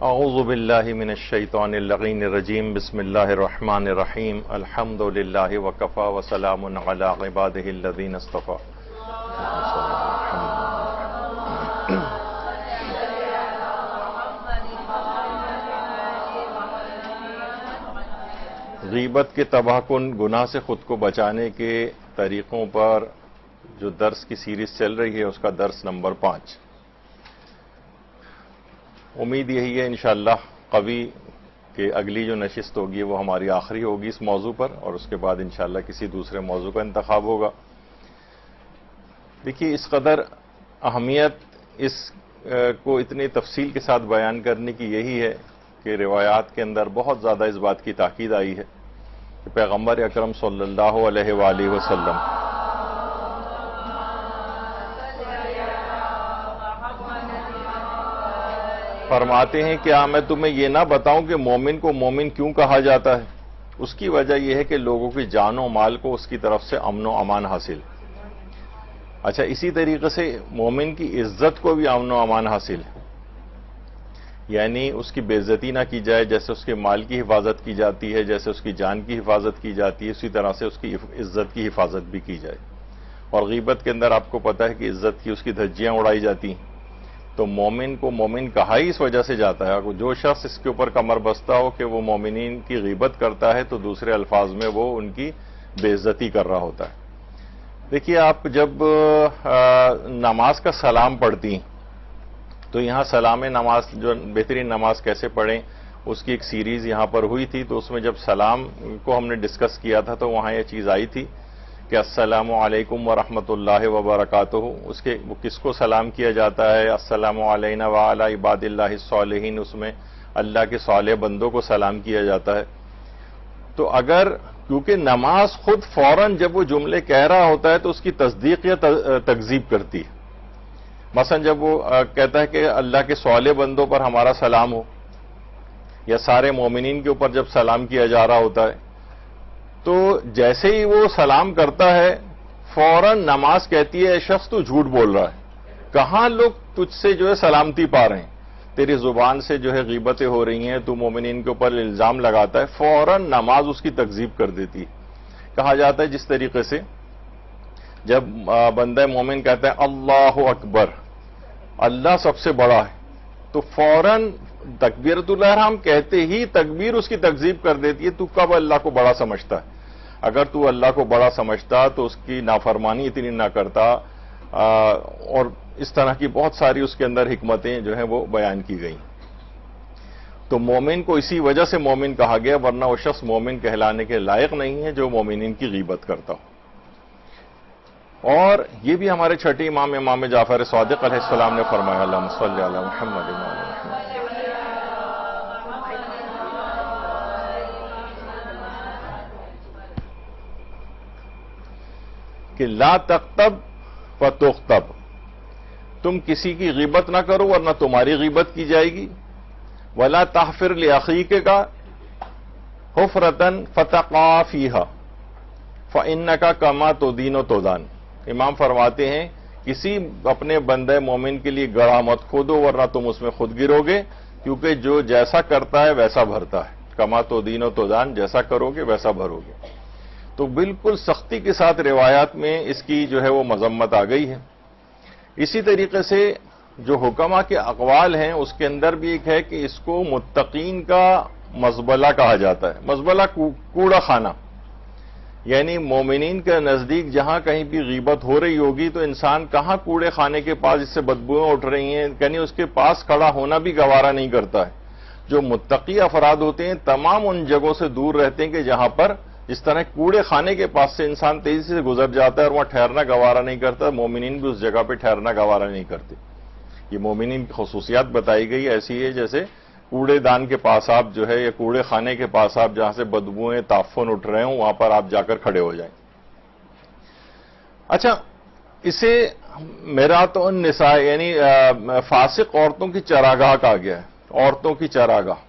اعوذ باللہ من الشیطان اللعین الرجیم بسم اللہ الرحمن الرحیم الحمد للہ وکفی وسلام علی عبادہ الذین اصطفی. غیبت کے تباہ کن گناہ سے خود کو بچانے کے طریقوں پر جو درس کی سیریز چل رہی ہے اس کا درس نمبر 5. امید یہی ہے انشاءاللہ قوی کہ اگلی جو نشست ہوگی وہ ہماری آخری ہوگی اس موضوع پر، اور اس کے بعد انشاءاللہ کسی دوسرے موضوع کا انتخاب ہوگا. دیکھیے، اس قدر اہمیت اس کو اتنی تفصیل کے ساتھ بیان کرنے کی یہی ہے کہ روایات کے اندر بہت زیادہ اس بات کی تاکید آئی ہے کہ پیغمبر اکرم صلی اللہ علیہ وآلہ وسلم فرماتے ہیں کیا میں تمہیں یہ نہ بتاؤں کہ مومن کو مومن کیوں کہا جاتا ہے؟ اس کی وجہ یہ ہے کہ لوگوں کی جان و مال کو اس کی طرف سے امن و امان حاصل. اچھا، اسی طریقے سے مومن کی عزت کو بھی امن و امان حاصل ہے، یعنی اس کی بے عزتی نہ کی جائے. جیسے اس کے مال کی حفاظت کی جاتی ہے، جیسے اس کی جان کی حفاظت کی جاتی ہے، اسی طرح سے اس کی عزت کی حفاظت بھی کی جائے. اور غیبت کے اندر آپ کو پتہ ہے کہ عزت کی اس کی دھجیاں اڑائی جاتی ہیں. تو مومن کو مومن کہا ہی اس وجہ سے جاتا ہے. جو شخص اس کے اوپر کمر بستہ ہو کہ وہ مومنین کی غیبت کرتا ہے تو دوسرے الفاظ میں وہ ان کی بے عزتی کر رہا ہوتا ہے. دیکھیے، آپ جب نماز کا سلام پڑھتی ہیں تو یہاں سلام نماز، جو بہترین نماز کیسے پڑھیں، اس کی ایک سیریز یہاں پر ہوئی تھی. تو اس میں جب سلام کو ہم نے ڈسکس کیا تھا تو وہاں یہ چیز آئی تھی کہ السلام علیکم ورحمۃ اللہ وبرکاتہ. اس کے وہ کس کو سلام کیا جاتا ہے؟ السلام علینا وعلی عباد اللہ الصالحین. اس میں اللہ کے صالح بندوں کو سلام کیا جاتا ہے. تو اگر کیونکہ نماز خود فوراً جب وہ جملے کہہ رہا ہوتا ہے تو اس کی تصدیق یا تکذیب کرتی ہے. مثلا جب وہ کہتا ہے کہ اللہ کے صالح بندوں پر ہمارا سلام ہو، یا سارے مومنین کے اوپر جب سلام کیا جا رہا ہوتا ہے، تو جیسے ہی وہ سلام کرتا ہے فوراً نماز کہتی ہے اے شخص تو جھوٹ بول رہا ہے، کہاں لوگ تجھ سے جو ہے سلامتی پا رہے ہیں، تیری زبان سے جو ہے غیبتیں ہو رہی ہیں، تو مومنین کے اوپر الزام لگاتا ہے. فوراً نماز اس کی تکذیب کر دیتی ہے. کہا جاتا ہے جس طریقے سے جب بندہ مومن کہتا ہے اللہ اکبر، اللہ سب سے بڑا ہے، تو فوراً تکبیرۃ الاحرام کہتے ہی تکبیر اس کی تکذیب کر دیتی ہے. تو کب اللہ کو بڑا سمجھتا ہے؟ اگر تو اللہ کو بڑا سمجھتا تو اس کی نافرمانی اتنی نہ کرتا. اور اس طرح کی بہت ساری اس کے اندر حکمتیں جو ہیں وہ بیان کی گئیں. تو مومن کو اسی وجہ سے مومن کہا گیا، ورنہ وہ شخص مومن کہلانے کے لائق نہیں ہے جو مومنین کی غیبت کرتا ہو. اور یہ بھی ہمارے چھٹے امام جعفر صادق علیہ السلام نے فرمایا، اللہم صلی علی محمد وعلی محمد، کہ لا تغتب فتغتب، تم کسی کی غیبت نہ کرو ورنہ تمہاری غیبت کی جائے گی. ولا تحفر لاخیک کا حفرۃ فتقع فیہا فانک کما تدین تدان. امام فرماتے ہیں کسی اپنے بندے مومن کے لیے گڑھا مت کھودو ورنہ تم اس میں خود گرو گے، کیونکہ جو جیسا کرتا ہے ویسا بھرتا ہے. کما تدین تدان، جیسا کرو گے ویسا بھرو گے. تو بالکل سختی کے ساتھ روایات میں اس کی جو ہے وہ مذمت آ گئی ہے. اسی طریقے سے جو حکماء کے اقوال ہیں اس کے اندر بھی ایک ہے کہ اس کو متقین کا مزبلہ کہا جاتا ہے. مزبلہ کوڑا خانہ، یعنی مومنین کے نزدیک جہاں کہیں بھی غیبت ہو رہی ہوگی تو انسان کہاں کوڑے خانے کے پاس جس سے بدبوئیں اٹھ رہی ہیں، یعنی اس کے پاس کھڑا ہونا بھی گوارا نہیں کرتا ہے. جو متقی افراد ہوتے ہیں تمام ان جگہوں سے دور رہتے ہیں کہ جہاں پر اس طرح کوڑے خانے کے پاس سے انسان تیزی سے گزر جاتا ہے اور وہاں ٹھہرنا گوارا نہیں کرتا. مومنین بھی اس جگہ پہ ٹھہرنا گوارا نہیں کرتے. یہ مومنین کی خصوصیات بتائی گئی ایسی ہے جیسے کوڑے دان کے پاس آپ جو ہے یا کوڑے خانے کے پاس آپ جہاں سے بدبوئیں تعفن اٹھ رہے ہوں وہاں پر آپ جا کر کھڑے ہو جائیں. اچھا، اسے میرات النساء یعنی فاسق عورتوں کی چراگاہ کہا گیا ہے. عورتوں کی چراگاہ،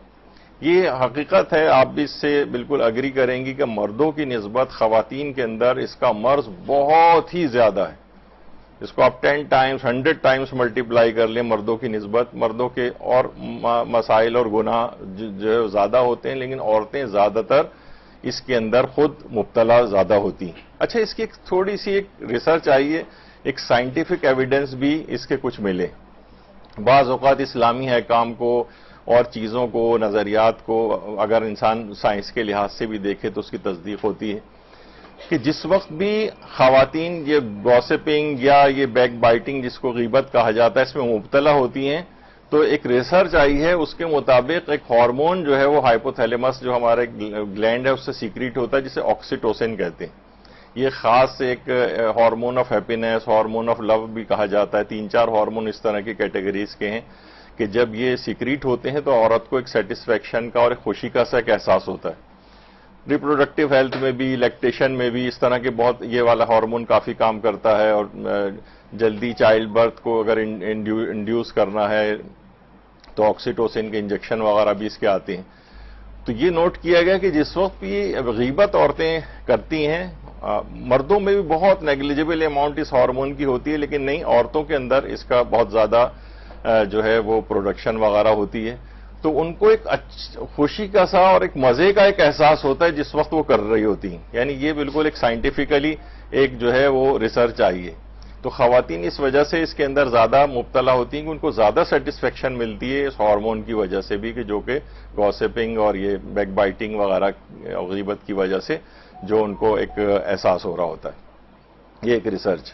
یہ حقیقت ہے، آپ بھی اس سے بالکل اگری کریں گی کہ مردوں کی نسبت خواتین کے اندر اس کا مرض بہت ہی زیادہ ہے. اس کو آپ 10 ٹائمز 100 ٹائمز ملٹیپلائی کر لیں مردوں کی نسبت، مردوں کے اور مسائل اور گناہ جو زیادہ ہوتے ہیں، لیکن عورتیں زیادہ تر اس کے اندر خود مبتلا زیادہ ہوتی ہیں۔ اچھا، اس کی ایک تھوڑی سی ایک ریسرچ آئیے، ایک سائنٹیفک ایویڈنس بھی اس کے کچھ ملے۔ بعض اوقات اسلامی حکام کو اور چیزوں کو، نظریات کو اگر انسان سائنس کے لحاظ سے بھی دیکھے تو اس کی تصدیق ہوتی ہے کہ جس وقت بھی خواتین یہ گوسپنگ یا یہ بیک بائٹنگ جس کو غیبت کہا جاتا ہے اس میں مبتلا ہوتی ہیں، تو ایک ریسرچ آئی ہے، اس کے مطابق ایک ہارمون جو ہے وہ ہائپوتھیلیمس جو ہمارے گلینڈ ہے اس سے سیکریٹ ہوتا ہے، جسے آکسیٹوسن کہتے ہیں۔ یہ خاص ایک hormone of happiness, hormone of love بھی کہا جاتا ہے۔ 3-4 ہارمون اس طرح کی کیٹیگریز کے ہیں کہ جب یہ سیکریٹ ہوتے ہیں تو عورت کو ایک سیٹسفیکشن کا اور ایک خوشی کا سا ایک احساس ہوتا ہے۔ ریپروڈکٹیو ہیلتھ میں بھی، لیکٹیشن میں بھی اس طرح کے بہت یہ والا ہارمون کافی کام کرتا ہے، اور جلدی چائلڈ برتھ کو اگر انڈیوس کرنا ہے تو آکسیٹوسن کے انجیکشن وغیرہ بھی اس کے آتے ہیں۔ تو یہ نوٹ کیا گیا کہ جس وقت بھی غیبت عورتیں کرتی ہیں، مردوں میں بھی بہت نیگلیجبل اماؤنٹ اس ہارمون کی ہوتی ہے، لیکن نہیں، عورتوں کے اندر اس کا بہت زیادہ جو ہے وہ پروڈکشن وغیرہ ہوتی ہے، تو ان کو ایک خوشی کا سا اور ایک مزے کا ایک احساس ہوتا ہے جس وقت وہ کر رہی ہوتی ہیں۔ یعنی یہ بالکل ایک سائنٹیفیکلی ایک جو ہے وہ ریسرچ آئی ہے۔ تو خواتین اس وجہ سے اس کے اندر زیادہ مبتلا ہوتی ہیں کہ ان کو زیادہ سیٹسفیکشن ملتی ہے اس ہارمون کی وجہ سے بھی، کہ جو کہ گوسپنگ اور یہ بیک بائٹنگ وغیرہ غیبت کی وجہ سے جو ان کو ایک احساس ہو رہا ہوتا ہے۔ یہ ایک ریسرچ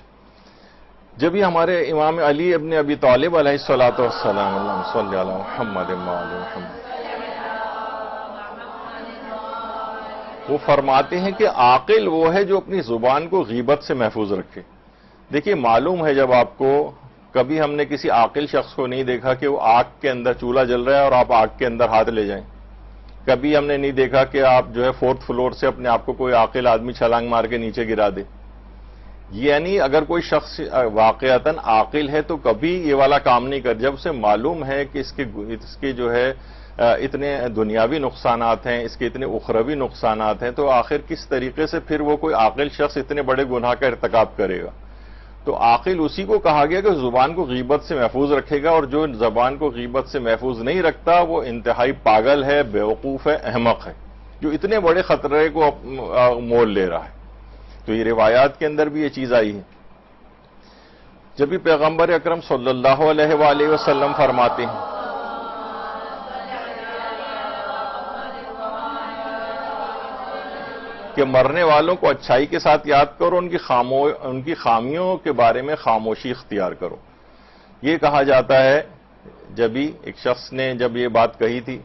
جب یہ ہمارے امام علی ابن ابی طالب علیہ الصلوۃ والسلام، اللہم صلی علی محمد وعلی محمد، وہ فرماتے ہیں کہ عاقل وہ ہے جو اپنی زبان کو غیبت سے محفوظ رکھے۔ دیکھیے، معلوم ہے جب آپ کو، کبھی ہم نے کسی عاقل شخص کو نہیں دیکھا کہ وہ آگ کے اندر چولہا جل رہا ہے اور آپ آگ کے اندر ہاتھ لے جائیں۔ کبھی ہم نے نہیں دیکھا کہ آپ جو ہے 4تھ فلور سے اپنے آپ کو کوئی عاقل آدمی چھلانگ مار کے نیچے گرا دے۔ یعنی اگر کوئی شخص واقعتاً عاقل ہے تو کبھی یہ والا کام نہیں کر، جب اسے معلوم ہے کہ اس کے جو ہے اتنے دنیاوی نقصانات ہیں، اس کے اتنے اخروی نقصانات ہیں، تو آخر کس طریقے سے پھر وہ کوئی عاقل شخص اتنے بڑے گناہ کا ارتکاب کرے گا؟ تو عاقل اسی کو کہا گیا کہ زبان کو غیبت سے محفوظ رکھے گا، اور جو زبان کو غیبت سے محفوظ نہیں رکھتا وہ انتہائی پاگل ہے، بیوقوف ہے، احمق ہے، جو اتنے بڑے خطرے کو مول لے رہا ہے۔ تو یہ روایات کے اندر بھی یہ چیز آئی ہے۔ جب بھی پیغمبر اکرم صلی اللہ علیہ وآلہ وسلم فرماتے ہیں کہ مرنے والوں کو اچھائی کے ساتھ یاد کرو، ان کی خامیوں کے بارے میں خاموشی اختیار کرو، یہ کہا جاتا ہے۔ جبھی ایک شخص نے جب یہ بات کہی تھی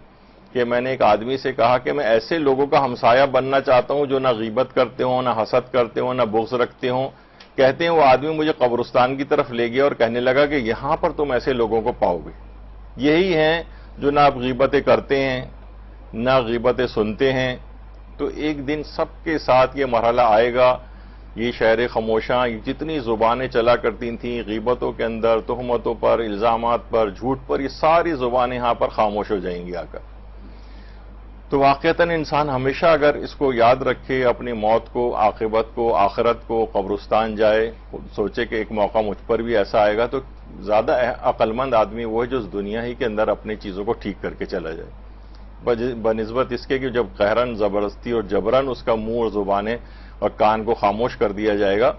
کہ میں نے ایک آدمی سے کہا کہ میں ایسے لوگوں کا ہمسایہ بننا چاہتا ہوں جو نہ غیبت کرتے ہوں، نہ حسد کرتے ہوں، نہ بغض رکھتے ہوں۔ کہتے ہیں وہ آدمی مجھے قبرستان کی طرف لے گیا اور کہنے لگا کہ یہاں پر تم ایسے لوگوں کو پاؤ گے، یہی ہیں جو نہ آپ غیبتیں کرتے ہیں نہ غیبتیں سنتے ہیں۔ تو ایک دن سب کے ساتھ یہ مرحلہ آئے گا، یہ شہر خاموشاں جتنی زبانیں چلا کرتی تھیں غیبتوں کے اندر، تہمتوں پر، الزامات پر، جھوٹ پر، یہ ساری زبانیں یہاں پر خاموش ہو جائیں گی آ کر۔ تو واقعتاً انسان ہمیشہ اگر اس کو یاد رکھے، اپنی موت کو، عاقبت کو، آخرت کو، قبرستان جائے، سوچے کہ ایک موقع مجھ پر بھی ایسا آئے گا، تو زیادہ عقل مند آدمی وہ ہے جو اس دنیا ہی کے اندر اپنی چیزوں کو ٹھیک کر کے چلا جائے، بنسبت اس کے کہ جب قہراً، زبردستی اور جبراً اس کا منہ اور زبانیں اور کان کو خاموش کر دیا جائے گا،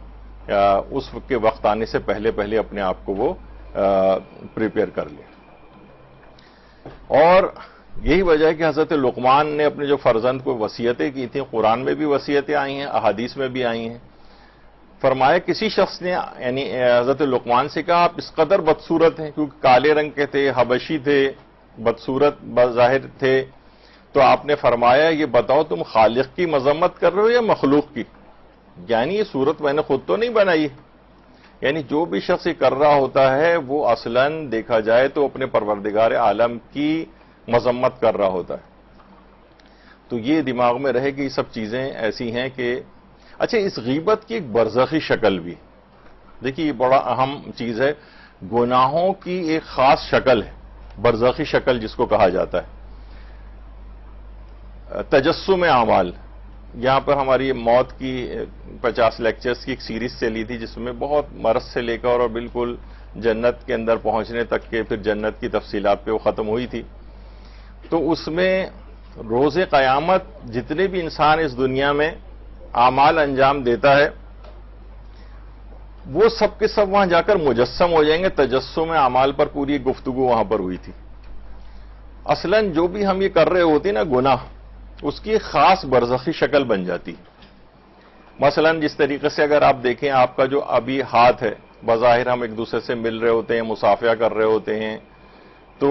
اس کے وقت آنے سے پہلے اپنے آپ کو وہ پریپیئر کر لے۔ اور یہی وجہ ہے کہ حضرت لقمان نے اپنے جو فرزند کو وصیتیں کی تھیں، قرآن میں بھی وصیتیں آئی ہیں، احادیث میں بھی آئی ہیں۔ فرمایا کسی شخص نے یعنی حضرت لقمان سے کہا آپ اس قدر بدصورت ہیں، کیونکہ کالے رنگ کے تھے، حبشی تھے، بدصورت بظاہر تھے، تو آپ نے فرمایا یہ بتاؤ تم خالق کی مذمت کر رہے ہو یا مخلوق کی؟ یعنی یہ صورت میں نے خود تو نہیں بنائی ہے۔ یعنی جو بھی شخص یہ کر رہا ہوتا ہے وہ اصلاً دیکھا جائے تو اپنے پروردگار عالم کی مذمت کر رہا ہوتا ہے۔ تو یہ دماغ میں رہے کہ یہ سب چیزیں ایسی ہیں کہ اچھا، اس غیبت کی ایک برزخی شکل بھی، دیکھیے یہ بڑا اہم چیز ہے، گناہوں کی ایک خاص شکل ہے، برزخی شکل جس کو کہا جاتا ہے، تجسم اعمال۔ یہاں پر ہماری موت کی 50 لیکچرز کی ایک سیریز چلی تھی، جس میں بہت مرض سے لے کر اور بالکل جنت کے اندر پہنچنے تک کے پھر جنت کی تفصیلات پہ وہ ختم ہوئی تھی. تو اس میں روز قیامت جتنے بھی انسان اس دنیا میں اعمال انجام دیتا ہے وہ سب کے سب وہاں جا کر مجسم ہو جائیں گے. تجسم اعمال پر پوری گفتگو وہاں پر ہوئی تھی. اصلاً جو بھی ہم یہ کر رہے ہوتے نا گناہ، اس کی خاص برزخی شکل بن جاتی. مثلاً جس طریقے سے اگر آپ دیکھیں آپ کا جو ابھی ہاتھ ہے، بظاہر ہم ایک دوسرے سے مل رہے ہوتے ہیں، مصافحہ کر رہے ہوتے ہیں، تو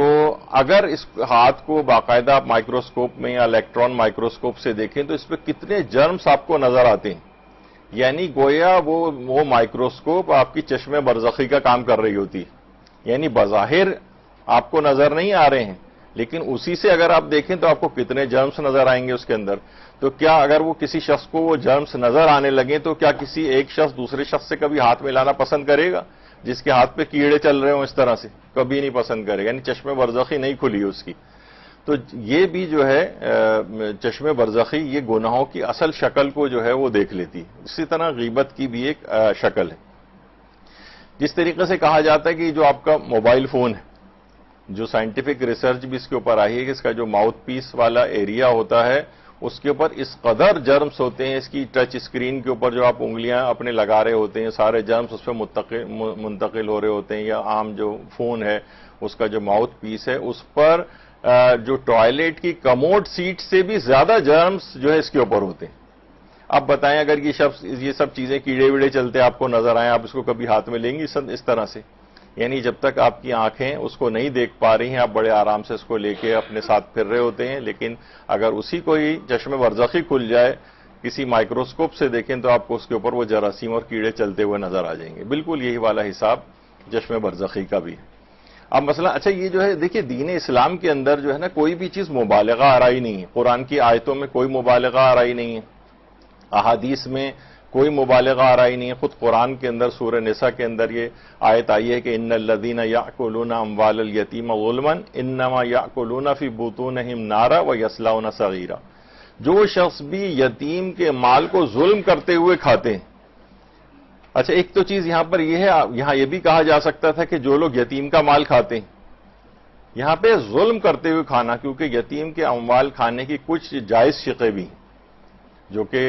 اگر اس ہاتھ کو باقاعدہ آپ مائکروسکوپ میں یا الیکٹران مائکروسکوپ سے دیکھیں تو اس پہ کتنے جرمز آپ کو نظر آتے ہیں. یعنی گویا وہ مائکروسکوپ آپ کی چشم برزخی کا کام کر رہی ہوتی. یعنی بظاہر آپ کو نظر نہیں آ رہے ہیں، لیکن اسی سے اگر آپ دیکھیں تو آپ کو کتنے جرمز نظر آئیں گے اس کے اندر. تو کیا اگر وہ کسی شخص کو وہ جرمز نظر آنے لگیں تو کیا کسی ایک شخص دوسرے شخص سے کبھی ہاتھ ملانا پسند کرے گا؟ جس کے ہاتھ پہ کیڑے چل رہے ہوں اس طرح سے کبھی نہیں پسند کرے گا. یعنی چشم برزخی نہیں کھلی اس کی. تو یہ بھی جو ہے چشم برزخی یہ گناہوں کی اصل شکل کو جو ہے وہ دیکھ لیتی. اسی طرح غیبت کی بھی ایک شکل ہے. جس طریقے سے کہا جاتا ہے کہ جو آپ کا موبائل فون ہے، جو سائنٹیفک ریسرچ بھی اس کے اوپر آئی ہے کہ اس کا جو ماؤتھ پیس والا ایریا ہوتا ہے اس کے اوپر اس قدر جرمز ہوتے ہیں. اس کی ٹچ اسکرین کے اوپر جو آپ انگلیاں اپنے لگا رہے ہوتے ہیں سارے جرمز اس پہ منتقل ہو رہے ہوتے ہیں. یا عام جو فون ہے اس کا جو ماؤتھ پیس ہے اس پر جو ٹوائلٹ کی کموڈ سیٹ سے بھی زیادہ جرمز جو ہے اس کے اوپر ہوتے ہیں. اب بتائیں اگر یہ سب چیزیں کیڑے ویڑے چلتے آپ کو نظر آئیں، آپ اس کو کبھی ہاتھ میں لیں گی اس طرح سے؟ یعنی جب تک آپ کی آنکھیں اس کو نہیں دیکھ پا رہی ہیں آپ بڑے آرام سے اس کو لے کے اپنے ساتھ پھر رہے ہوتے ہیں. لیکن اگر اسی کو ہی چشم برزخی کھل جائے، کسی مائکروسکوپ سے دیکھیں تو آپ کو اس کے اوپر وہ جراثیم اور کیڑے چلتے ہوئے نظر آ جائیں گے. بالکل یہی والا حساب چشم برزخی کا بھی ہے. اب مسئلہ اچھا یہ جو ہے دیکھیے دین اسلام کے اندر جو ہے نا کوئی بھی چیز مبالغہ آرائی نہیں ہے. قرآن کی آیتوں میں کوئی مبالغہ آرائی نہیں ہے، احادیث میں کوئی مبالغہ آرائی نہیں ہے. خود قرآن کے اندر سورہ نساء کے اندر یہ آیت آئی ہے کہ ان الذین یاکلون اموال الیتیم ظلما انما یاکلون فی بطونہم نارا ویصلون سعیرا. جو شخص بھی یتیم کے مال کو ظلم کرتے ہوئے کھاتے ہیں. اچھا ایک تو چیز یہاں پر یہ ہے، یہاں یہ بھی کہا جا سکتا تھا کہ جو لوگ یتیم کا مال کھاتے ہیں، یہاں پہ ظلم کرتے ہوئے کھانا، کیونکہ یتیم کے اموال کھانے کی کچھ جائز شقیں بھی ہیں جو کہ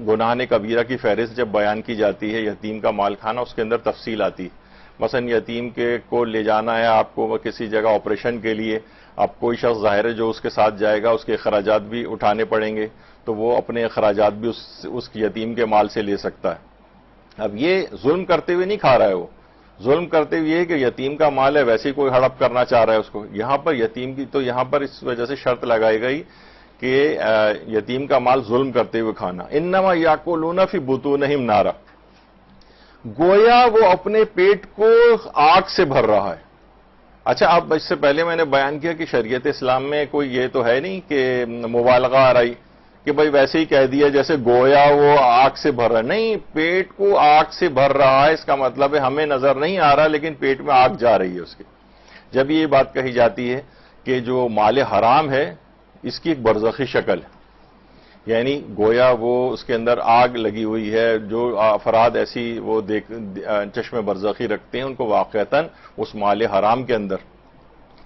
گناہ کبیرہ کی فہرست جب بیان کی جاتی ہے یتیم کا مال کھانا اس کے اندر تفصیل آتی ہے. مثلا یتیم کو لے جانا ہے آپ کو کسی جگہ آپریشن کے لیے، اب کوئی شخص ظاہر ہے جو اس کے ساتھ جائے گا اس کے اخراجات بھی اٹھانے پڑیں گے، تو وہ اپنے اخراجات بھی اس یتیم کے مال سے لے سکتا ہے. اب یہ ظلم کرتے ہوئے نہیں کھا رہا ہے، وہ ظلم کرتے ہوئے کہ یتیم کا مال ہے ویسے ہی کوئی ہڑپ کرنا چاہ رہا ہے اس کو. یہاں پر یتیم کی تو یہاں پر اس وجہ سے شرط لگائی گئی کہ یتیم کا مال ظلم کرتے ہوئے کھانا. انما یاکلون فی بطونہم نارا، گویا وہ اپنے پیٹ کو آگ سے بھر رہا ہے. اچھا اب اس سے پہلے میں نے بیان کیا کہ شریعت اسلام میں کوئی یہ تو ہے نہیں کہ مبالغہ آرائی کہ بھئی ویسے ہی کہہ دیا جیسے گویا وہ آگ سے بھر رہا ہے. نہیں، پیٹ کو آگ سے بھر رہا ہے اس کا مطلب ہے ہمیں نظر نہیں آ رہا لیکن پیٹ میں آگ جا رہی ہے اس کے. جب یہ بات کہی جاتی ہے کہ جو مال حرام ہے اس کی ایک برزخی شکل ہے، یعنی گویا وہ اس کے اندر آگ لگی ہوئی ہے. جو افراد ایسی وہ چشم برزخی رکھتے ہیں ان کو واقعتاً اس مال حرام کے اندر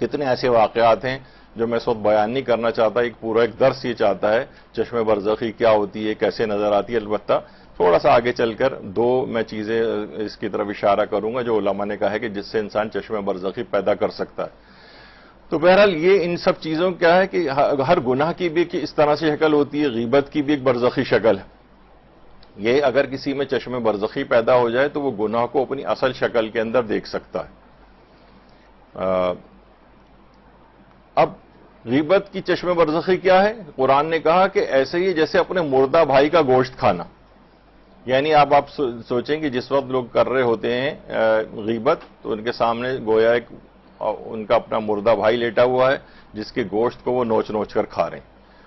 کتنے ایسے واقعات ہیں جو میں اس وقت بیان نہیں کرنا چاہتا. ایک پورا ایک درس یہ چاہتا ہے چشم برزخی کیا ہوتی ہے، کیسے نظر آتی ہے. البتہ تھوڑا سا آگے چل کر دو میں چیزیں اس کی طرف اشارہ کروں گا جو علماء نے کہا ہے کہ جس سے انسان چشم برزخی پیدا کر سکتا ہے. تو بہرحال یہ ان سب چیزوں کیا ہے کہ ہر گناہ کی بھی اس طرح سے شکل ہوتی ہے، غیبت کی بھی ایک برزخی شکل ہے. یہ اگر کسی میں چشم برزخی پیدا ہو جائے تو وہ گناہ کو اپنی اصل شکل کے اندر دیکھ سکتا ہے. اب غیبت کی چشم برزخی کیا ہے؟ قرآن نے کہا کہ ایسے ہی جیسے اپنے مردہ بھائی کا گوشت کھانا. یعنی آپ سوچیں کہ جس وقت لوگ کر رہے ہوتے ہیں غیبت تو ان کے سامنے گویا ایک ان کا اپنا مردہ بھائی لیٹا ہوا ہے جس کے گوشت کو وہ نوچ نوچ کر کھا رہے ہیں.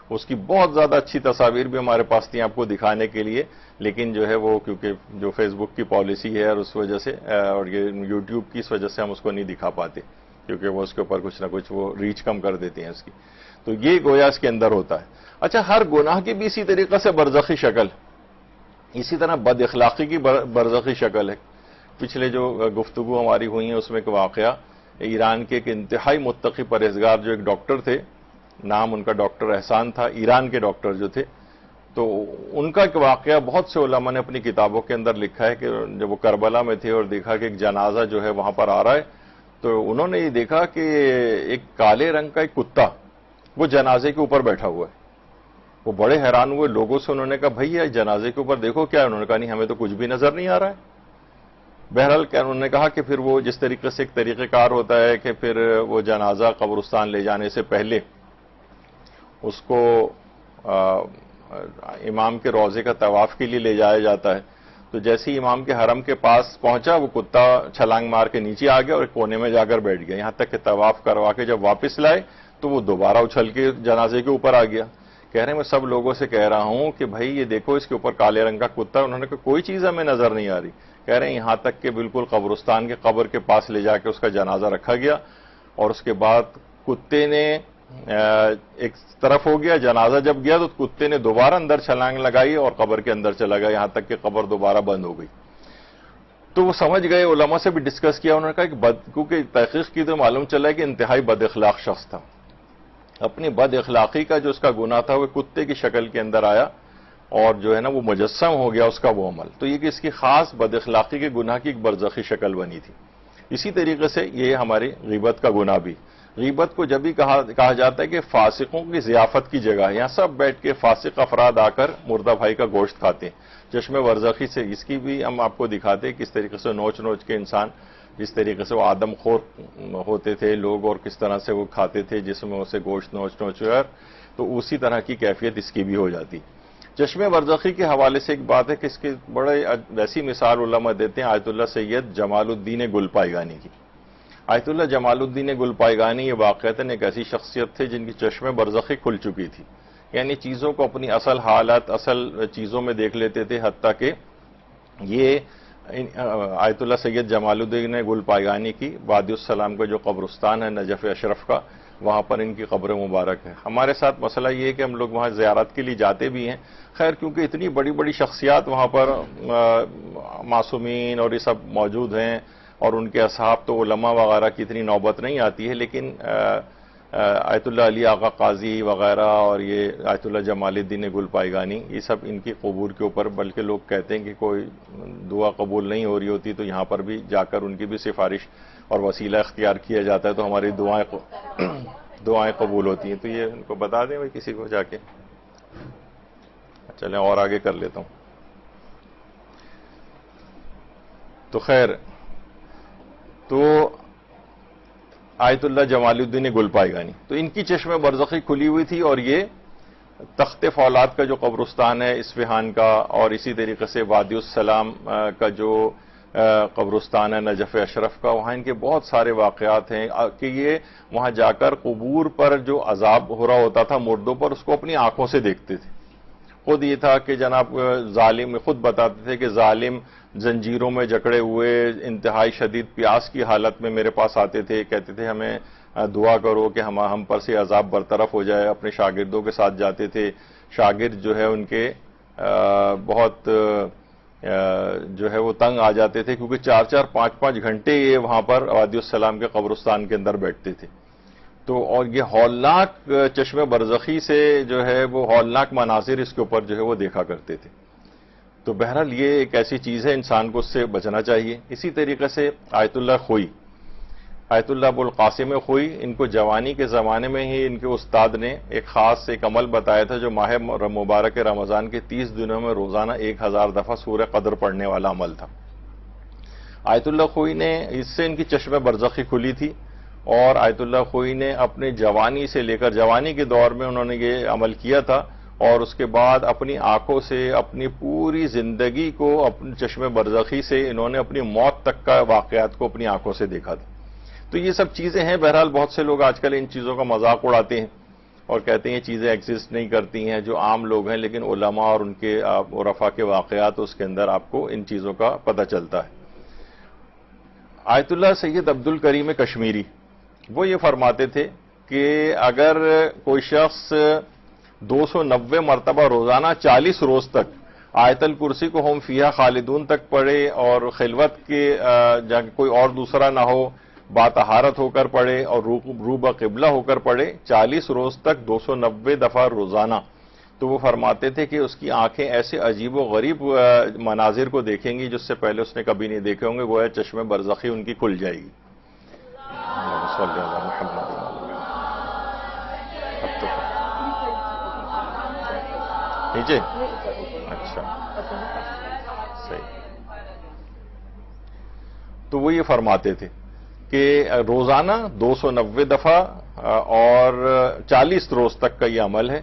اس کی بہت زیادہ اچھی تصاویر بھی ہمارے پاس تھیں آپ کو دکھانے کے لیے، لیکن جو ہے وہ کیونکہ جو فیس بک کی پالیسی ہے اور اس وجہ سے اور یہ یوٹیوب کی اس وجہ سے ہم اس کو نہیں دکھا پاتے. کیونکہ وہ اس کے اوپر کچھ نہ کچھ وہ ریچ کم کر دیتی ہیں اس کی. تو یہ گویا اس کے اندر ہوتا ہے. اچھا، ہر گناہ کی بھی اسی طریقے سے برزخی شکل، اسی طرح بد اخلاقی کی برزخی شکل ہے. پچھلے جو گفتگو ہماری ہوئی ہیں اس میں ایک واقعہ، ایران کے ایک انتہائی متقی پرہیزگار جو ایک ڈاکٹر تھے، نام ان کا ڈاکٹر احسان تھا، ایران کے ڈاکٹر جو تھے، تو ان کا ایک واقعہ بہت سے علماء نے اپنی کتابوں کے اندر لکھا ہے کہ جب وہ کربلا میں تھے اور دیکھا کہ ایک جنازہ جو ہے وہاں پر آ رہا ہے، تو انہوں نے یہ دیکھا کہ ایک کالے رنگ کا ایک کتا وہ جنازے کے اوپر بیٹھا ہوا ہے. وہ بڑے حیران ہوئے لوگوں سے، انہوں نے کہا بھائی یہ جنازے کے اوپر دیکھو کیا ہے. انہوں نے کہا نہیں، ہمیں تو کچھ بھی نظر نہیں آ رہا ہے. بہرحال کیا انہوں نے کہا کہ پھر وہ جس طریقے سے ایک طریقہ کار ہوتا ہے کہ پھر وہ جنازہ قبرستان لے جانے سے پہلے اس کو امام کے روضے کا طواف کے لیے لے جایا جاتا ہے. تو جیسے ہی امام کے حرم کے پاس پہنچا، وہ کتا چھلانگ مار کے نیچے آ گیا اور ایک کونے میں جا کر بیٹھ گیا، یہاں تک کہ طواف کروا کے جب واپس لائے تو وہ دوبارہ اچھل کے جنازے کے اوپر آ گیا. کہہ رہے ہیں میں سب لوگوں سے کہہ رہا ہوں کہ بھائی یہ دیکھو اس کے اوپر کالے رنگ کا کتا. انہوں نے کہا کوئی چیز ہمیں نظر نہیں آ رہی. کہہ رہے ہیں یہاں تک کہ بالکل قبرستان کے قبر کے پاس لے جا کے اس کا جنازہ رکھا گیا، اور اس کے بعد کتے نے ایک طرف ہو گیا. جنازہ جب گیا تو کتے نے دوبارہ اندر چھلانگ لگائی اور قبر کے اندر چلا گیا، یہاں تک کہ قبر دوبارہ بند ہو گئی. تو وہ سمجھ گئے، علماء سے بھی ڈسکس کیا، انہوں نے کہا کہ کیونکہ تحقیق کی تو معلوم چلا ہے کہ انتہائی بد اخلاق شخص تھا. اپنی بد اخلاقی کا جو اس کا گناہ تھا وہ کتے کی شکل کے اندر آیا اور جو ہے نا وہ مجسم ہو گیا اس کا وہ عمل. تو یہ کہ اس کی خاص بد اخلاقی کے گناہ کی ایک برزخی شکل بنی تھی. اسی طریقے سے یہ ہماری غیبت کا گناہ بھی. غیبت کو جب بھی کہا جاتا ہے کہ فاسقوں کی ضیافت کی جگہ ہے، یہاں سب بیٹھ کے فاسق افراد آ کر مردہ بھائی کا گوشت کھاتے ہیں. چشم برزخی سے اس کی بھی ہم آپ کو دکھاتے ہیں کس طریقے سے نوچ نوچ کے انسان، جس طریقے سے وہ آدم خور ہوتے تھے لوگ اور کس طرح سے وہ کھاتے تھے جسم سے گوشت نوچ نوچ کر، تو اسی طرح کی کیفیت اس کی بھی ہو جاتی. چشم برزخی کے حوالے سے ایک بات ہے کہ اس کی بڑے ویسی مثال علماء دیتے ہیں آیت اللہ سید جمال الدین گلپائگانی کی. آیت اللہ جمال الدین گلپائگانی یہ واقعتاً ایک ایسی شخصیت تھے جن کی چشم برزخی کھل چکی تھی، یعنی چیزوں کو اپنی اصل حالت، اصل چیزوں میں دیکھ لیتے تھے. حتیٰ کہ یہ آیت اللہ سید جمال الدین گلپائگانی کی وادی السلام کا جو قبرستان ہے نجف اشرف کا، وہاں پر ان کی قبر مبارک ہے. ہمارے ساتھ مسئلہ یہ ہے کہ ہم لوگ وہاں زیارت کے لیے جاتے بھی ہیں، خیر کیونکہ اتنی بڑی بڑی شخصیات وہاں پر معصومین اور یہ سب موجود ہیں اور ان کے اصحاب تو علماء وغیرہ کی اتنی نوبت نہیں آتی ہے، لیکن آیت اللہ علی آقا قاضی وغیرہ اور یہ آیت اللہ جمال الدین گلپائگانی، یہ سب ان کی قبور کے اوپر، بلکہ لوگ کہتے ہیں کہ کوئی دعا قبول نہیں ہو رہی ہوتی تو یہاں پر بھی جا کر ان کی بھی سفارش اور وسیلہ اختیار کیا جاتا ہے تو ہماری دعائیں قبول ہوتی ہیں. تو یہ ان کو بتا دیں بھائی کسی کو جا کے. چلیں اور آگے کر لیتا ہوں. تو خیر، تو آیت اللہ جمال الدین گلپائگانی، تو ان کی چشم برزخی کھلی ہوئی تھی، اور یہ تخت فولاد کا جو قبرستان ہے اصفہان کا، اور اسی طریقے سے وادی السلام کا جو قبرستان ہے نجف اشرف کا، وہاں ان کے بہت سارے واقعات ہیں کہ یہ وہاں جا کر قبور پر جو عذاب ہو رہا ہوتا تھا مردوں پر، اس کو اپنی آنکھوں سے دیکھتے تھے. خود یہ تھا کہ جناب ظالم خود بتاتے تھے کہ ظالم زنجیروں میں جکڑے ہوئے انتہائی شدید پیاس کی حالت میں میرے پاس آتے تھے، کہتے تھے ہمیں دعا کرو کہ ہم پر سے عذاب برطرف ہو جائے. اپنے شاگردوں کے ساتھ جاتے تھے، شاگرد جو ہے ان کے بہت جو ہے وہ تنگ آ جاتے تھے، کیونکہ 4-4 5-5 گھنٹے یہ وہاں پر وادی السلام کے قبرستان کے اندر بیٹھتے تھے. تو اور یہ ہولناک چشم برزخی سے جو ہے وہ ہولناک مناظر اس کے اوپر جو ہے وہ دیکھا کرتے تھے. تو بہرحال یہ ایک ایسی چیز ہے انسان کو اس سے بچنا چاہیے. اسی طریقے سے آیت اللہ خوئی، آیت اللہ ابو القاسم خوئی، ان کو جوانی کے زمانے میں ہی ان کے استاد نے ایک خاص ایک عمل بتایا تھا جو ماہ مبارک رمضان کے 30 دنوں میں روزانہ 1000 دفعہ سورہ قدر پڑھنے والا عمل تھا. آیت اللہ خوئی نے اس سے ان کی چشم برزخی کھلی تھی، اور آیت اللہ خوئی نے اپنے جوانی سے لے کر جوانی کے دور میں انہوں نے یہ عمل کیا تھا، اور اس کے بعد اپنی آنکھوں سے اپنی پوری زندگی کو اپنی چشم برزخی سے انہوں نے اپنی موت تک کا واقعات کو اپنی آنکھوں سے دیکھا تھا. تو یہ سب چیزیں ہیں. بہرحال بہت سے لوگ آج کل ان چیزوں کا مذاق اڑاتے ہیں اور کہتے ہیں یہ چیزیں ایگزسٹ نہیں کرتی ہیں، جو عام لوگ ہیں، لیکن علماء اور ان کے عرفاء کے واقعات اس کے اندر آپ کو ان چیزوں کا پتہ چلتا ہے. آیت اللہ سید عبد الکریم کشمیری، وہ یہ فرماتے تھے کہ اگر کوئی شخص 290 مرتبہ روزانہ 40 روز تک آیت الکرسی کو ہم فیہا خالدون تک پڑھے اور خلوت کے جگہ کوئی اور دوسرا نہ ہو، باطہارت ہو کر پڑھے اور رو بقبلہ ہو کر پڑھے 40 روز تک 290 دفعہ روزانہ، تو وہ فرماتے تھے کہ اس کی آنکھیں ایسے عجیب و غریب مناظر کو دیکھیں گی جس سے پہلے اس نے کبھی نہیں دیکھے ہوں گے، گویا چشم برزخی ان کی کھل جائے گی۔ صلی اللہ محمد نیچے اچھا صحیح۔ تو وہ یہ فرماتے تھے کہ روزانہ 290 دفعہ اور 40 روز تک کا یہ عمل ہے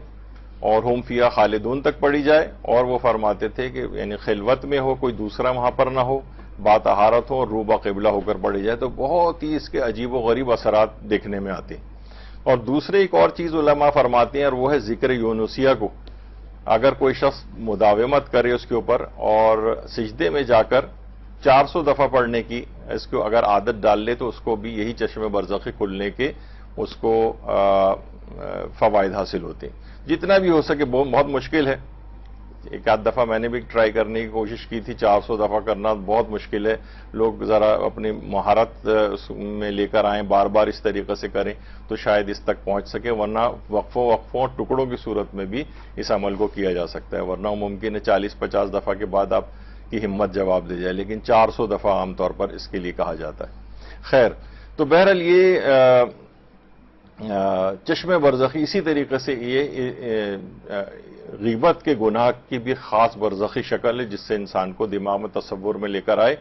اور ہم فیہا خالدون تک پڑھی جائے، اور وہ فرماتے تھے کہ یعنی خلوت میں ہو، کوئی دوسرا وہاں پر نہ ہو، باطہارت ہو اور رو بقبلہ ہو کر پڑھی جائے، تو بہت ہی اس کے عجیب و غریب اثرات دیکھنے میں آتے ہیں۔ اور دوسرے ایک اور چیز علماء فرماتے ہیں، اور وہ ہے ذکر یونسیہ کو اگر کوئی شخص مداومت کرے اس کے اوپر اور سجدے میں جا کر 400 دفعہ پڑھنے کی اس کو اگر عادت ڈال لے، تو اس کو بھی یہی چشم برزخی کھلنے کے اس کو فوائد حاصل ہوتے ہیں۔ جتنا بھی ہو سکے، بہت مشکل ہے، ایک آدھ دفعہ میں نے بھی ٹرائی کرنے کی کوشش کی تھی، 400 دفعہ کرنا بہت مشکل ہے، لوگ ذرا اپنی مہارت میں لے کر آئیں، بار بار اس طریقے سے کریں تو شاید اس تک پہنچ سکے، ورنہ وقفوں ٹکڑوں کی صورت میں بھی اس عمل کو کیا جا سکتا ہے، ورنہ ممکن ہے 40-50 دفعہ کے بعد آپ کی ہمت جواب دے جائے، لیکن 400 دفعہ عام طور پر اس کے لیے کہا جاتا ہے۔ خیر، تو بہرحال یہ چشم برزخی اسی طریقے سے یہ غیبت کے گناہ کی بھی خاص برزخی شکل ہے، جس سے انسان کو دماغ میں تصور میں لے کر آئے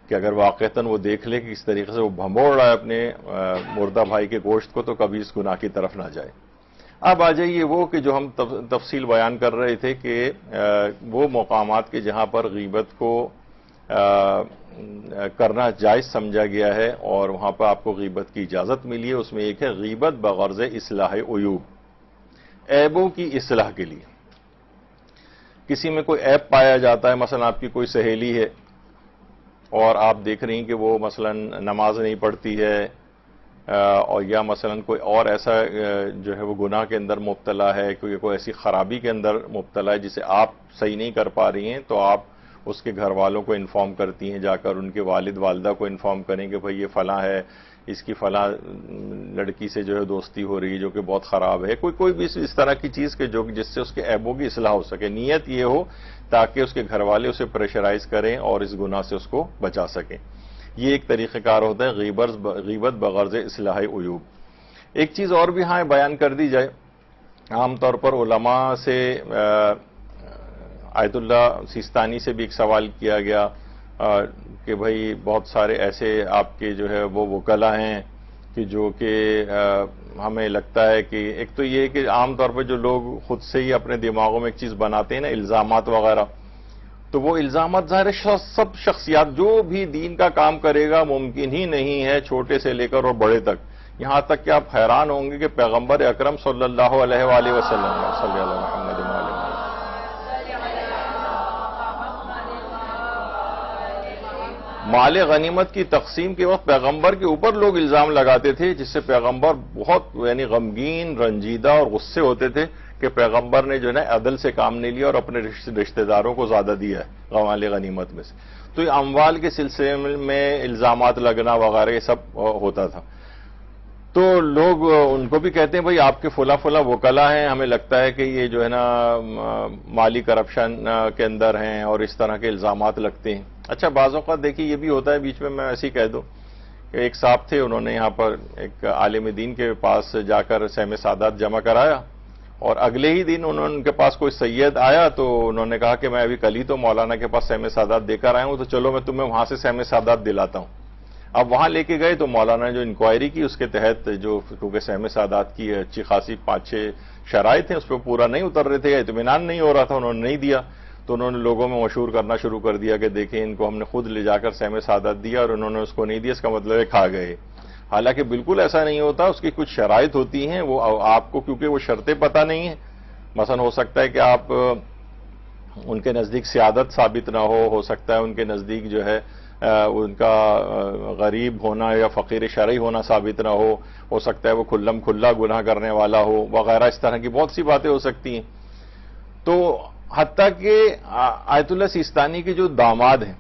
کہ اگر واقعتاً وہ دیکھ لے کہ اس طریقے سے وہ بھنبوڑ رہا ہے اپنے مردہ بھائی کے گوشت کو، تو کبھی اس گناہ کی طرف نہ جائے۔ اب آ جائیے وہ کہ جو ہم تفصیل بیان کر رہے تھے کہ وہ مقامات کے جہاں پر غیبت کو کرنا جائز سمجھا گیا ہے اور وہاں پر آپ کو غیبت کی اجازت ملی ہے، اس میں ایک ہے غیبت بغرض اصلاح عیوب، عیبوں کی اصلاح کے لیے۔ کسی میں کوئی عیب پایا جاتا ہے، مثلا آپ کی کوئی سہیلی ہے اور آپ دیکھ رہی ہیں کہ وہ مثلا نماز نہیں پڑھتی ہے، اور یا مثلا کوئی اور ایسا جو ہے وہ گناہ کے اندر مبتلا ہے، کوئی ایسی خرابی کے اندر مبتلا ہے جسے آپ صحیح نہیں کر پا رہی ہیں، تو آپ اس کے گھر والوں کو انفارم کرتی ہیں، جا کر ان کے والد والدہ کو انفارم کریں کہ بھئی یہ فلاں ہے، اس کی فلاں لڑکی سے جو ہے دوستی ہو رہی ہے جو کہ بہت خراب ہے، کوئی بھی اس طرح کی چیز کہ جو جس سے اس کے عیبوں کی اصلاح ہو سکے، نیت یہ ہو تاکہ اس کے گھر والے اسے پریشرائز کریں اور اس گناہ سے اس کو بچا سکیں۔ یہ ایک طریقہ کار ہوتا ہے غیبت بغرض اصلاح عیوب۔ ایک چیز اور بھی ہاں بیان کر دی جائے، عام طور پر علماء سے آیت اللہ سیستانی سے بھی ایک سوال کیا گیا کہ بھئی بہت سارے ایسے آپ کے جو ہے وہ وکلا ہیں کہ جو کہ ہمیں لگتا ہے کہ ایک تو یہ کہ عام طور پہ جو لوگ خود سے ہی اپنے دماغوں میں ایک چیز بناتے ہیں نا، الزامات وغیرہ، تو وہ الزامات ظاہر سب شخصیات جو بھی دین کا کام کرے گا ممکن ہی نہیں ہے، چھوٹے سے لے کر اور بڑے تک، یہاں تک کہ آپ حیران ہوں گے کہ پیغمبر اکرم صلی اللہ علیہ وآلہ وسلم صلی اللہ محمد مال غنیمت کی تقسیم کے وقت پیغمبر کے اوپر لوگ الزام لگاتے تھے، جس سے پیغمبر بہت یعنی غمگین، رنجیدہ اور غصے ہوتے تھے کہ پیغمبر نے جو ہے عدل سے کام نہیں لیا اور اپنے رشتہ داروں کو زیادہ دیا ہے مال غنیمت میں سے۔ تو یہ اموال کے سلسلے میں الزامات لگنا وغیرہ یہ سب ہوتا تھا۔ تو لوگ ان کو بھی کہتے ہیں بھئی آپ کے فلاں وکلا ہیں، ہمیں لگتا ہے کہ یہ جو ہے نا مالی کرپشن کے اندر ہیں اور اس طرح کے الزامات لگتے ہیں۔ اچھا، بعض اوقات دیکھیے یہ بھی ہوتا ہے، بیچ میں ایسے ہی کہہ دوں کہ ایک صاحب تھے، انہوں نے یہاں پر ایک عالم دین کے پاس جا کر سہم سادات جمع کرایا، اور اگلے ہی دن ان کے پاس کوئی سید آیا تو انہوں نے کہا کہ میں ابھی کل ہی تو مولانا کے پاس سہم سادات دے کر آیا ہوں، تو چلو میں تمہیں وہاں سے سہم سادات دلاتا ہوں۔ اب وہاں لے کے گئے تو مولانا نے جو انکوائری کی اس کے تحت جو کیونکہ سہم سادات کی اچھی خاصی 5-6 شرائط ہیں، اس پہ پورا نہیں اتر رہے تھے، اطمینان نہیں ہو رہا تھا، انہوں نے نہیں دیا، تو انہوں نے لوگوں میں مشہور کرنا شروع کر دیا کہ دیکھیں ان کو ہم نے خود لے جا کر سہم سادات دیا اور انہوں نے اس کو نہیں دیا، اس کا مطلب ہے کھا گئے۔ حالانکہ بالکل ایسا نہیں ہوتا، اس کی کچھ شرائط ہوتی ہیں، وہ آپ کو کیونکہ وہ شرطیں پتہ نہیں ہیں، مثلا ہو سکتا ہے کہ آپ ان کے نزدیک سیادت ثابت نہ ہو سکتا ہے ان کے نزدیک جو ہے ان کا غریب ہونا یا فقیر شرعی ہونا ثابت نہ ہو سکتا ہے وہ کھلم کھلا گناہ کرنے والا ہو وغیرہ، اس طرح کی بہت سی باتیں ہو سکتی ہیں. تو حتیٰ کہ آیت اللہ سیستانی کے جو داماد ہیں،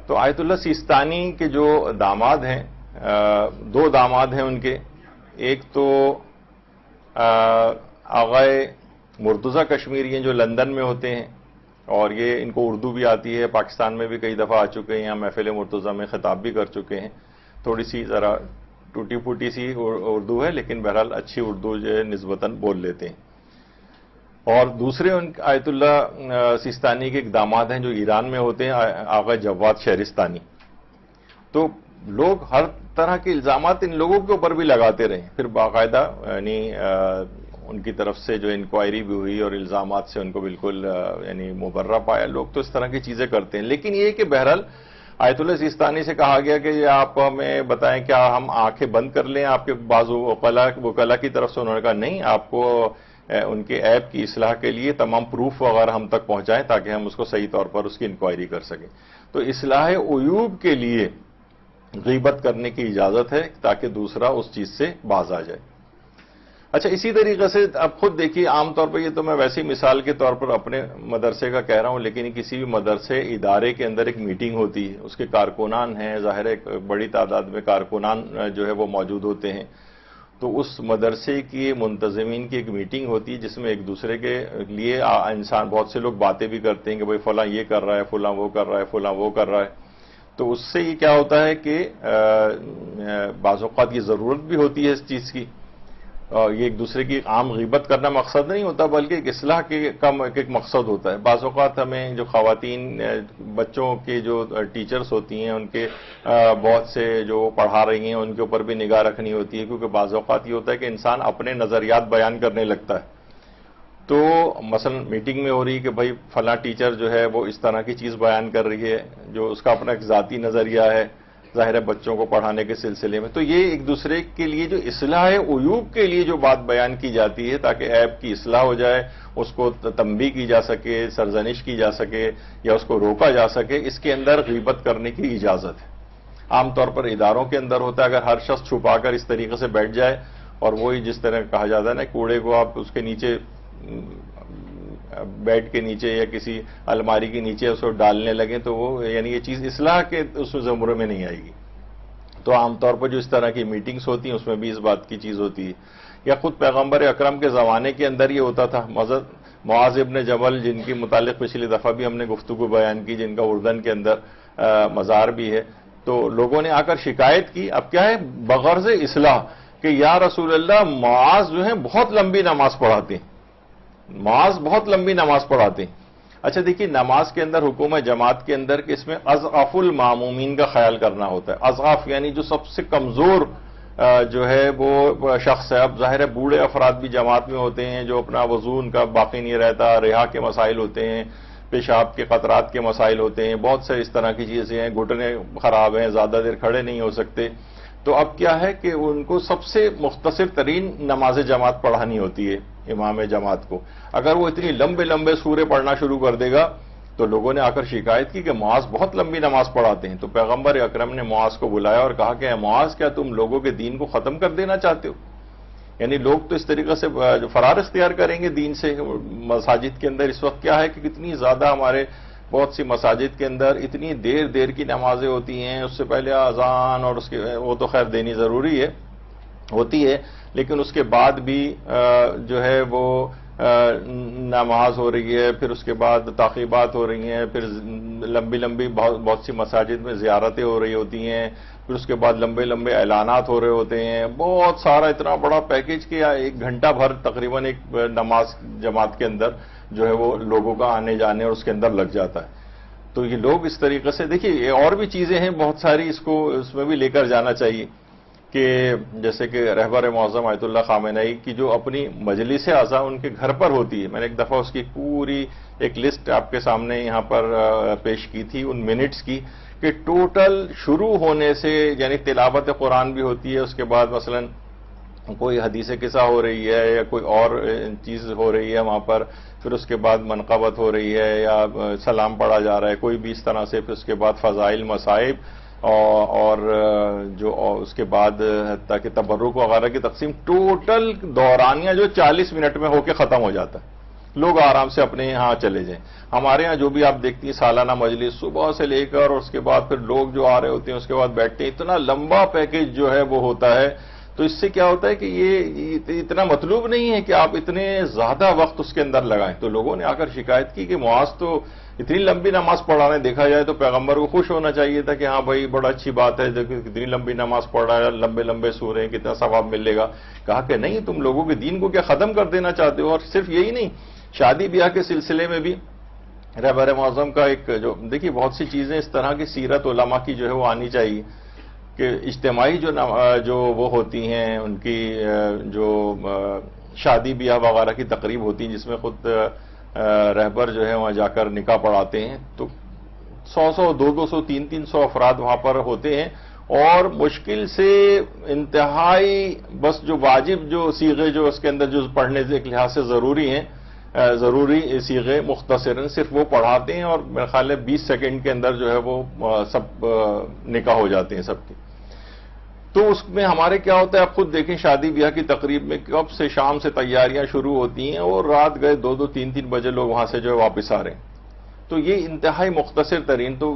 تو آیت اللہ سیستانی کے جو داماد ہیں، دو داماد ہیں ان کے، ایک تو آغائے مرتضی کشمیری ہیں جو لندن میں ہوتے ہیں، اور یہ ان کو اردو بھی آتی ہے، پاکستان میں بھی کئی دفعہ آ چکے ہیں، یہاں محفل مرتضی میں خطاب بھی کر چکے ہیں. تھوڑی سی ذرا ٹوٹی پھوٹی سی اردو ہے، لیکن بہرحال اچھی اردو جو ہے نسبتاً بول لیتے ہیں. اور دوسرے آیت اللہ سیستانی کے ایک داماد ہیں جو ایران میں ہوتے ہیں، آغا جواد شہرستانی. تو لوگ ہر طرح کے الزامات ان لوگوں کے اوپر بھی لگاتے رہے، پھر باقاعدہ یعنی ان کی طرف سے جو انکوائری بھی ہوئی اور الزامات سے ان کو بالکل یعنی مبرہ پایا. لوگ تو اس طرح کی چیزیں کرتے ہیں، لیکن یہ کہ بہرحال آیت اللہ سیستانی سے کہا گیا کہ آپ ہمیں بتائیں کیا ہم آنکھیں بند کر لیں آپ کے بعض وکلا کی طرف سے. انہوں نے کہا نہیں، آپ کو ان کے عیب کی اصلاح کے لیے تمام پروف وغیرہ ہم تک پہنچائیں تاکہ ہم اس کو صحیح طور پر اس کی انکوائری کر سکیں. تو اصلاح عیوب کے لیے غیبت کرنے کی اجازت ہے تاکہ دوسرا اس چیز سے باز آ جائے. اچھا، اسی طریقے سے اب خود دیکھیے، عام طور پر یہ تو میں ویسی مثال کے طور پر اپنے مدرسے کا کہہ رہا ہوں، لیکن کسی بھی مدرسے ادارے کے اندر ایک میٹنگ ہوتی ہے، اس کے کارکنان ہیں، ظاہر ہے بڑی تعداد میں کارکنان جو ہے وہ موجود ہوتے ہیں. تو اس مدرسے کی منتظمین کی ایک میٹنگ ہوتی ہے جس میں ایک دوسرے کے لیے انسان بہت سے لوگ باتیں بھی کرتے ہیں کہ بھئی فلاں یہ کر رہا ہے، فلاں وہ کر رہا ہے، فلاں وہ کر رہا ہے. تو اس سے یہ کیا ہوتا ہے کہ بعض اوقات یہ ضرورت بھی ہوتی ہے اس چیز کی. یہ ایک دوسرے کی عام غیبت کرنا مقصد نہیں ہوتا، بلکہ ایک اصلاح کا ایک مقصد ہوتا ہے. بعض اوقات ہمیں جو خواتین بچوں کے جو ٹیچرز ہوتی ہیں ان کے بہت سے جو پڑھا رہی ہیں ان کے اوپر بھی نگاہ رکھنی ہوتی ہے، کیونکہ بعض اوقات یہ ہوتا ہے کہ انسان اپنے نظریات بیان کرنے لگتا ہے. تو مثلا میٹنگ میں ہو رہی کہ بھائی فلاں ٹیچر جو ہے وہ اس طرح کی چیز بیان کر رہی ہے جو اس کا اپنا ایک ذاتی نظریہ ہے، ظاہر ہے بچوں کو پڑھانے کے سلسلے میں. تو یہ ایک دوسرے کے لیے جو اصلاح عیوب کے لیے جو بات بیان کی جاتی ہے تاکہ عیب کی اصلاح ہو جائے، اس کو تنبیہ کی جا سکے، سرزنش کی جا سکے یا اس کو روکا جا سکے، اس کے اندر غیبت کرنے کی اجازت ہے. عام طور پر اداروں کے اندر ہوتا ہے، اگر ہر شخص چھپا کر اس طریقے سے بیٹھ جائے اور وہی جس طرح کہا جاتا ہے نا کوڑے کو آپ اس کے نیچے بیڈ کے نیچے یا کسی الماری کے نیچے اس کو ڈالنے لگیں تو وہ یعنی یہ چیز اصلاح کے اس زمرے میں نہیں آئے گی. تو عام طور پر جو اس طرح کی میٹنگز ہوتی ہیں اس میں بھی اس بات کی چیز ہوتی ہے. یا خود پیغمبر اکرم کے زمانے کے اندر یہ ہوتا تھا. حضرت معاذ ابن جبل جن کی متعلق پچھلی دفعہ بھی ہم نے گفتگو بیان کی، جن کا اردن کے اندر مزار بھی ہے، تو لوگوں نے آ کر شکایت کی. اب کیا ہے، بغرض اصلاح کہ یا رسول اللہ معاذ جو ہیں بہت لمبی نماز پڑھاتے ہیں، معاذ بہت لمبی نماز پڑھاتے ہیں. اچھا دیکھیے، نماز کے اندر حکم ہے جماعت کے اندر کہ اس میں اضعف المامومین کا خیال کرنا ہوتا ہے. اضعف یعنی جو سب سے کمزور جو ہے وہ شخص ہے. اب ظاہر ہے بوڑھے افراد بھی جماعت میں ہوتے ہیں جو اپنا وضو ان کا باقی نہیں رہتا، رہا کے مسائل ہوتے ہیں، پیشاب کے قطرات کے مسائل ہوتے ہیں، بہت سے اس طرح کی چیزیں ہیں، گھٹنے خراب ہیں، زیادہ دیر کھڑے نہیں ہو سکتے. تو اب کیا ہے کہ ان کو سب سے مختصر ترین نماز جماعت پڑھانی ہوتی ہے امام جماعت کو. اگر وہ اتنی لمبے لمبے سورے پڑھنا شروع کر دے گا تو لوگوں نے آ کر شکایت کی کہ معاذ بہت لمبی نماز پڑھاتے ہیں. تو پیغمبر اکرم نے معاذ کو بلایا اور کہا کہ اے معاذ، کیا تم لوگوں کے دین کو ختم کر دینا چاہتے ہو؟ یعنی لوگ تو اس طریقے سے جو فرار اختیار کریں گے دین سے. مساجد کے اندر اس وقت کیا ہے کہ کتنی زیادہ ہمارے بہت سی مساجد کے اندر اتنی دیر کی نمازیں ہوتی ہیں، اس سے پہلے اذان اور اس کے وہ تو خیر دینی ضروری ہے ہوتی ہے، لیکن اس کے بعد بھی جو ہے وہ نماز ہو رہی ہے، پھر اس کے بعد تعقیبات ہو رہی ہیں، پھر لمبی بہت سی مساجد میں زیارتیں ہو رہی ہوتی ہیں، پھر اس کے بعد لمبے اعلانات ہو رہے ہوتے ہیں. بہت سارا اتنا بڑا پیکج کہ 1 گھنٹہ بھر تقریباً ایک نماز جماعت کے اندر جو ہے وہ لوگوں کا آنے جانے اور اس کے اندر لگ جاتا ہے. تو یہ لوگ اس طریقے سے دیکھیے اور بھی چیزیں ہیں بہت ساری، اس میں بھی لے کر جانا چاہیے کہ جیسے کہ رہبر معظم آیت اللہ خامنہئی کی جو اپنی مجلس اعضاء ان کے گھر پر ہوتی ہے، میں نے ایک دفعہ اس کی پوری ایک لسٹ آپ کے سامنے یہاں پر پیش کی تھی ان منٹس کی، کہ ٹوٹل شروع ہونے سے یعنی تلاوت قرآن بھی ہوتی ہے، اس کے بعد مثلا کوئی حدیث قصہ ہو رہی ہے یا کوئی اور چیز ہو رہی ہے وہاں پر، پھر اس کے بعد منقبت ہو رہی ہے یا سلام پڑھا جا رہا ہے کوئی بھی اس طرح سے، پھر اس کے بعد فضائل مصائب اور جو اس کے بعد حتیٰ کہ تبرک وغیرہ کی تقسیم، ٹوٹل دورانیہ جو 40 منٹ میں ہو کے ختم ہو جاتا ہے، لوگ آرام سے اپنے یہاں چلے جائیں۔ ہمارے ہاں جو بھی آپ دیکھتی ہیں سالانہ مجلس صبح سے لے کر اور اس کے بعد پھر لوگ جو آ رہے ہوتے ہیں اس کے بعد بیٹھتے ہیں، اتنا لمبا پیکج جو ہے وہ ہوتا ہے، تو اس سے کیا ہوتا ہے کہ یہ اتنا مطلوب نہیں ہے کہ آپ اتنے زیادہ وقت اس کے اندر لگائیں۔ تو لوگوں نے آ کر شکایت کی کہ معاذ تو اتنی لمبی نماز پڑھا رہے ہیں، دیکھا جائے تو پیغمبر کو خوش ہونا چاہیے تھا کہ ہاں بھائی بڑا اچھی بات ہے، کتنی لمبی نماز پڑھ رہا ہے، لمبے لمبے سورے ہیں، کتنا ثواب ملے گا۔ کہا کہ نہیں، تم لوگوں کے دین کو کیا ختم کر دینا چاہتے ہو؟ اور صرف یہی نہیں، شادی بیاہ کے سلسلے میں بھی رہبر معظم کا ایک جو دیکھیے بہت سی چیزیں اس طرح کی سیرت علماء کی جو ہے وہ آنی چاہیے کہ اجتماعی جو وہ ہوتی ہیں ان کی جو شادی بیاہ وغیرہ کی تقریب ہوتی ہیں جس میں خود رہبر جو ہے وہاں جا کر نکاح پڑھاتے ہیں، تو 100 200 300 افراد وہاں پر ہوتے ہیں، اور مشکل سے انتہائی بس جو واجب جو صیغے جو اس کے اندر جو پڑھنے سے ایک لحاظ سے ضروری ہیں، ضروری صیغے مختصراً صرف وہ پڑھاتے ہیں، اور میرے خیال ہے 20 سیکنڈ کے اندر جو ہے وہ سب نکاح ہو جاتے ہیں سب کے۔ تو اس میں ہمارے کیا ہوتا ہے، آپ خود دیکھیں شادی بیاہ کی تقریب میں کب سے شام سے تیاریاں شروع ہوتی ہیں اور رات گئے 2 3 بجے لوگ وہاں سے جو ہے واپس آ رہے ہیں۔ تو یہ انتہائی مختصر ترین، تو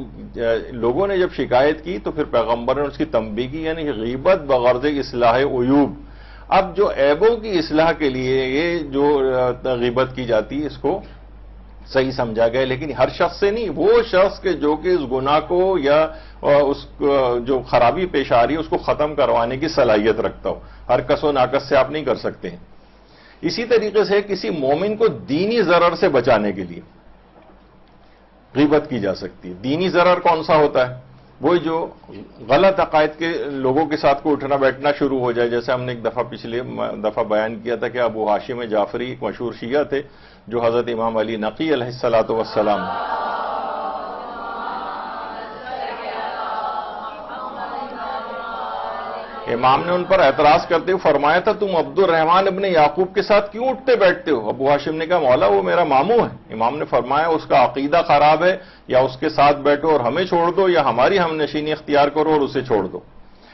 لوگوں نے جب شکایت کی تو پھر پیغمبر نے اس کی تنبیہ کی، یعنی غیبت بغرض اصلاح عیوب۔ اب جو عیبوں کی اصلاح کے لیے یہ جو غیبت کی جاتی ہے اس کو صحیح سمجھا گیا، لیکن ہر شخص سے نہیں، وہ شخص کے جو کہ اس گناہ کو یا اس جو خرابی پیش آ رہی ہے اس کو ختم کروانے کی صلاحیت رکھتا ہو، ہر کس و ناقص سے آپ نہیں کر سکتے ہیں۔ اسی طریقے سے کسی مومن کو دینی ضرر سے بچانے کے لیے غیبت کی جا سکتی ہے۔ دینی ضرر کون سا ہوتا ہے؟ وہی جو غلط عقائد کے لوگوں کے ساتھ کو اٹھنا بیٹھنا شروع ہو جائے، جیسے ہم نے ایک دفعہ پچھلے دفعہ بیان کیا تھا کہ ابو ہاشم جعفری ایک مشہور شیعہ تھے جو حضرت امام علی نقی علیہ الصلوۃ والسلام امام نے ان پر اعتراض کرتے ہوئے فرمایا تھا تم عبد الرحمن ابن یعقوب کے ساتھ کیوں اٹھتے بیٹھتے ہو؟ ابو ہاشم نے کہا مولا وہ میرا ماموں ہے۔ امام نے فرمایا اس کا عقیدہ خراب ہے، یا اس کے ساتھ بیٹھو اور ہمیں چھوڑ دو، یا ہماری ہم نشینی اختیار کرو اور اسے چھوڑ دو۔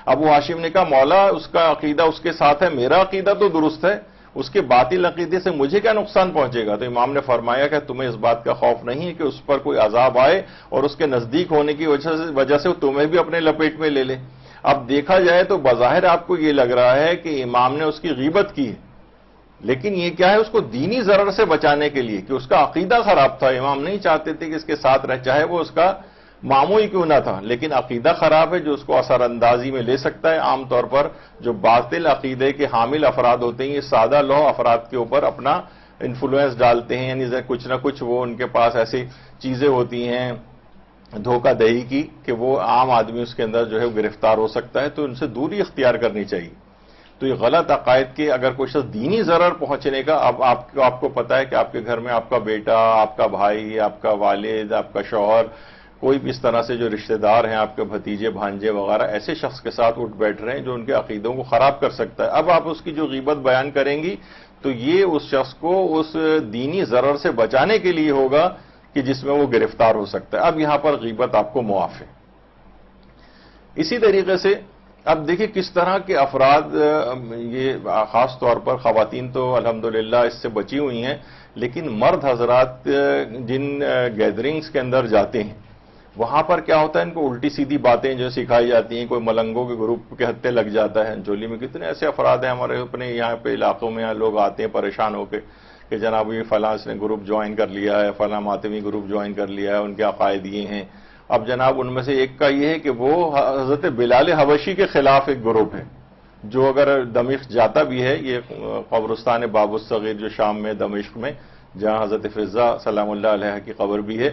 ابو ہاشم نے کہا مولا اس کا عقیدہ اس کے ساتھ ہے، میرا عقیدہ تو درست ہے، اس کے باطل عقیدے سے مجھے کیا نقصان پہنچے گا؟ تو امام نے فرمایا کہ تمہیں اس بات کا خوف نہیں ہے کہ اس پر کوئی عذاب آئے اور اس کے نزدیک ہونے کی وجہ سے تمہیں بھی اپنے لپیٹ میں لے لے۔ اب دیکھا جائے تو بظاہر آپ کو یہ لگ رہا ہے کہ امام نے اس کی غیبت کی ہے، لیکن یہ کیا ہے، اس کو دینی ضرر سے بچانے کے لیے کہ اس کا عقیدہ خراب تھا، امام نہیں چاہتے تھے کہ اس کے ساتھ رہ، چاہے وہ اس کا ماموں ہی کیوں نہ تھا، لیکن عقیدہ خراب ہے جو اس کو اثر اندازی میں لے سکتا ہے۔ عام طور پر جو باطل عقیدے کے حامل افراد ہوتے ہیں یہ سادہ لوح افراد کے اوپر اپنا انفلوئنس ڈالتے ہیں، یعنی کچھ نہ کچھ وہ ان کے پاس ایسی چیزیں ہوتی ہیں دھوکہ دہی کی کہ وہ عام آدمی اس کے اندر جو ہے گرفتار ہو سکتا ہے، تو ان سے دوری اختیار کرنی چاہیے۔ تو یہ غلط عقائد کے اگر کوئی شخص دینی ضرر پہنچنے کا، اب آپ کو پتا ہے کہ آپ کے گھر میں آپ کا بیٹا، آپ کا بھائی، آپ کا والد، آپ کا شوہر، کوئی بھی اس طرح سے جو رشتہ دار ہیں آپ کے بھتیجے بھانجے وغیرہ ایسے شخص کے ساتھ اٹھ بیٹھ رہے ہیں جو ان کے عقیدوں کو خراب کر سکتا ہے۔ اب آپ اس کی جو غیبت بیان کریں گی تو یہ اس شخص کو اس دینی ضرر سے بچانے کے لیے ہوگا کہ جس میں وہ گرفتار ہو سکتا ہے۔ اب یہاں پر غیبت آپ کو معاف ہے۔ اسی طریقے سے اب دیکھیں کس طرح کے افراد، یہ خاص طور پر خواتین تو الحمدللہ اس سے بچی ہوئی ہیں، لیکن مرد حضرات جن گیدرنگز کے اندر جاتے ہیں وہاں پر کیا ہوتا ہے، ان کو الٹی سیدھی باتیں جو سکھائی جاتی ہیں، کوئی ملنگوں کے گروپ کے ہتھے لگ جاتا ہے۔ جولی میں کتنے ایسے افراد ہیں ہمارے اپنے یہاں پہ علاقوں میں، لوگ آتے ہیں پریشان ہو کے کہ جناب یہ فلاں اس نے گروپ جوائن کر لیا ہے، فلاں ماتمی گروپ جوائن کر لیا ہے، ان کے عقائد یہ ہیں۔ اب جناب ان میں سے ایک کا یہ ہے کہ وہ حضرت بلال حبشی کے خلاف ایک گروپ ہے جو اگر دمشق جاتا بھی ہے، یہ قبرستان باب الصغیر جو شام میں دمشق میں جہاں حضرت فضہ سلام اللہ علیہ کی قبر بھی ہے،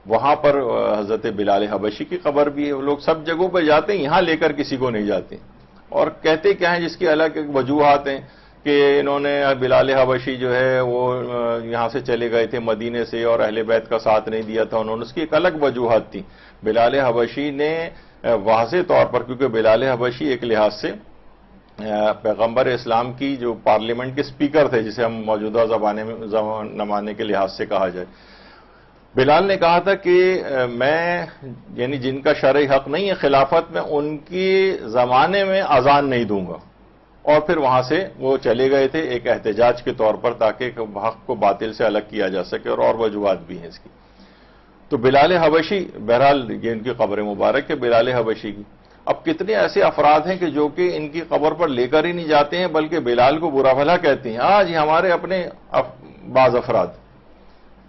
وہاں پر حضرت بلال حبشی کی قبر بھی ہے۔ وہ لوگ سب جگہوں پہ جاتے ہیں، یہاں لے کر کسی کو نہیں جاتے، اور کہتے کیا ہیں جس کی الگ وجوہات ہیں کہ انہوں نے بلال حبشی جو ہے وہ یہاں سے چلے گئے تھے مدینے سے اور اہل بیت کا ساتھ نہیں دیا تھا انہوں نے، اس کی ایک الگ وجوہات تھی۔ بلال حبشی نے واضح طور پر، کیونکہ بلال حبشی ایک لحاظ سے پیغمبر اسلام کی جو پارلیمنٹ کے سپیکر تھے، جسے ہم موجودہ زمانے کے لحاظ سے کہا جائے، بلال نے کہا تھا کہ میں یعنی جن کا شرعی حق نہیں ہے خلافت میں، ان کی زمانے میں اذان نہیں دوں گا، اور پھر وہاں سے وہ چلے گئے تھے ایک احتجاج کے طور پر، تاکہ حق کو باطل سے الگ کیا جا سکے، اور وجوہات بھی ہیں اس کی۔ تو بلال حبشی، بہرحال یہ ان کی قبر مبارک ہے بلال حبشی کی۔ اب کتنے ایسے افراد ہیں کہ جو کہ ان کی قبر پر لے کر ہی نہیں جاتے ہیں، بلکہ بلال کو برا بھلا کہتے ہیں۔ آج ہمارے اپنے بعض افراد،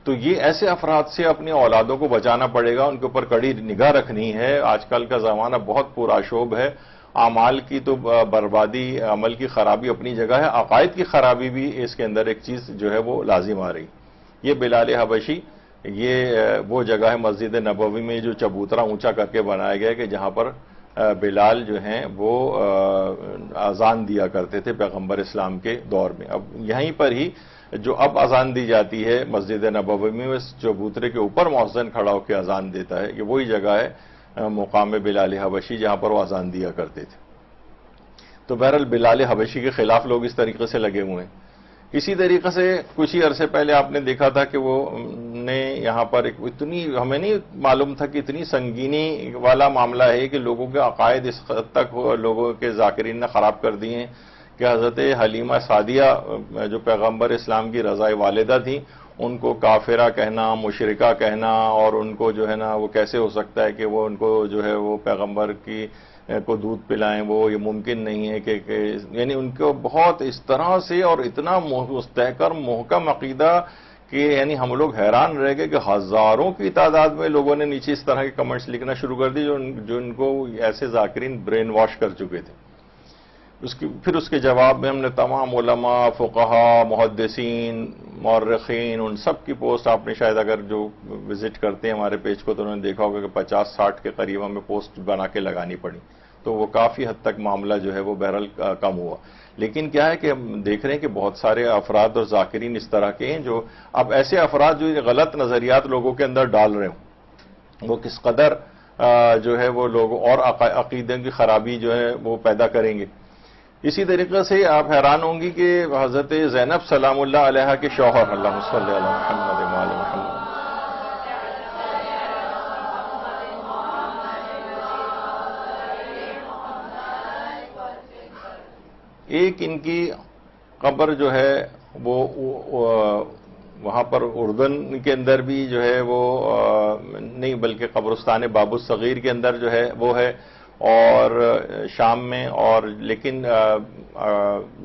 تو یہ ایسے افراد سے اپنی اولادوں کو بچانا پڑے گا، ان کے اوپر کڑی نگاہ رکھنی ہے۔ آج کل کا زمانہ بہت پرآشوب ہے، اعمال کی تو بربادی، عمل کی خرابی اپنی جگہ ہے، عقائد کی خرابی بھی اس کے اندر ایک چیز جو ہے وہ لازم آ رہی۔ یہ بلال حبشی، یہ وہ جگہ ہے مسجد نبوی میں جو چبوترا اونچا کر کے بنایا گیا کہ جہاں پر بلال جو ہیں وہ اذان دیا کرتے تھے پیغمبر اسلام کے دور میں۔ اب یہیں پر ہی جو اب اذان دی جاتی ہے مسجد نبوی میں، اس چبوترے کے اوپر مؤذن کھڑا ہو کے اذان دیتا ہے، یہ وہی جگہ ہے مقام بلال حبشی جہاں پر وہ اذان دیا کرتے تھے۔ تو بہرحال بلال حبشی کے خلاف لوگ اس طریقے سے لگے ہوئے ہیں۔ اسی طریقے سے کچھ ہی عرصے پہلے آپ نے دیکھا تھا کہ وہ نے یہاں پر ایک اتنی، ہمیں نہیں معلوم تھا کہ اتنی سنگینی والا معاملہ ہے کہ لوگوں کے عقائد اس حد تک لوگوں کے ذاکرین نے خراب کر دیے ہیں کہ حضرت حلیمہ سعدیہ جو پیغمبر اسلام کی رضائے والدہ تھیں، ان کو کافرہ کہنا، مشرکہ کہنا، اور ان کو جو ہے نا وہ کیسے ہو سکتا ہے کہ وہ ان کو جو ہے وہ پیغمبر کی کو دودھ پلائیں، وہ یہ ممکن نہیں ہے کہ یعنی ان کو بہت اس طرح سے اور اتنا مستحکم محکم عقیدہ کہ یعنی ہم لوگ حیران رہ گئے کہ ہزاروں کی تعداد میں لوگوں نے نیچے اس طرح کے کمنٹس لکھنا شروع کر دی جو ان کو ایسے ذاکرین برین واش کر چکے تھے۔ پھر اس کے جواب میں ہم نے تمام علماء، فقہا، محدثین، مورخین، ان سب کی پوسٹ، آپ نے شاید اگر جو وزٹ کرتے ہیں ہمارے پیج کو تو انہوں نے دیکھا ہوگا کہ 50-60 کے قریب ہمیں پوسٹ بنا کے لگانی پڑی، تو وہ کافی حد تک معاملہ جو ہے وہ بہرحال کم ہوا۔ لیکن کیا ہے کہ ہم دیکھ رہے ہیں کہ بہت سارے افراد اور ذاکرین اس طرح کے ہیں جو اب ایسے افراد جو غلط نظریات لوگوں کے اندر ڈال رہے ہوں، وہ کس قدر جو ہے وہ لوگ اور عقیدے کی خرابی جو ہے وہ پیدا کریں گے۔ اسی طریقے سے آپ حیران ہوں گی کہ حضرت زینب سلام اللہ علیہا کے شوہر، اللہم صلی علی محمد وآل محمد، ایک ان کی قبر جو ہے وہ وہاں پر اردن کے اندر بھی جو ہے وہ نہیں بلکہ قبرستان باب الصغیر کے اندر جو ہے وہ ہے، اور شام میں، اور لیکن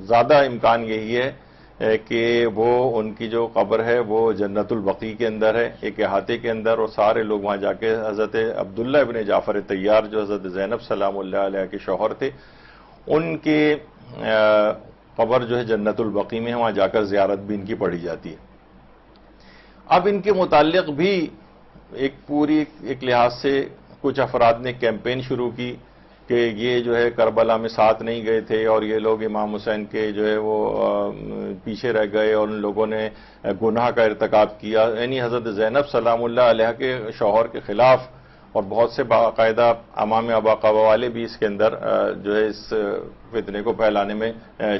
زیادہ امکان یہی ہے کہ وہ ان کی جو قبر ہے وہ جنت البقیع کے اندر ہے، ایک احاطے کے اندر، اور سارے لوگ وہاں جا کے حضرت عبداللہ ابن جعفر طیار جو حضرت زینب سلام اللہ علیہ کے شوہر تھے، ان کے قبر جو ہے جنت البقیع میں ہے، وہاں جا کر زیارت بھی ان کی پڑھی جاتی ہے۔ اب ان کے متعلق بھی ایک لحاظ سے کچھ افراد نے کیمپین شروع کی کہ یہ جو ہے کربلا میں ساتھ نہیں گئے تھے، اور یہ لوگ امام حسین کے جو ہے وہ پیچھے رہ گئے، اور ان لوگوں نے گناہ کا ارتکاب کیا، یعنی حضرت زینب سلام اللہ علیہ کے شوہر کے خلاف، اور بہت سے باقاعدہ امام ابا قبا والے بھی اس کے اندر جو ہے اس فتنے کو پھیلانے میں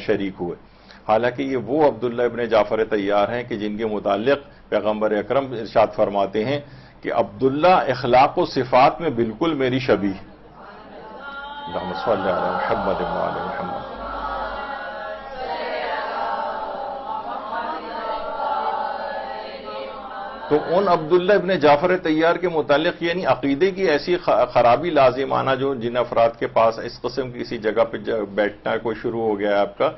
شریک ہوئے۔ حالانکہ یہ وہ عبداللہ ابن جعفر طیار ہیں کہ جن کے متعلق پیغمبر اکرم ارشاد فرماتے ہیں کہ عبداللہ اخلاق و صفات میں بالکل میری شبیہ، اللہم صلی علی محمد وآل محمد۔ تو ان عبداللہ ابن جعفر طیار کے متعلق یعنی عقیدے کی ایسی خرابی لازم آنا جو جن افراد کے پاس اس قسم کی کسی جگہ پہ بیٹھنا کوئی شروع ہو گیا ہے آپ کا،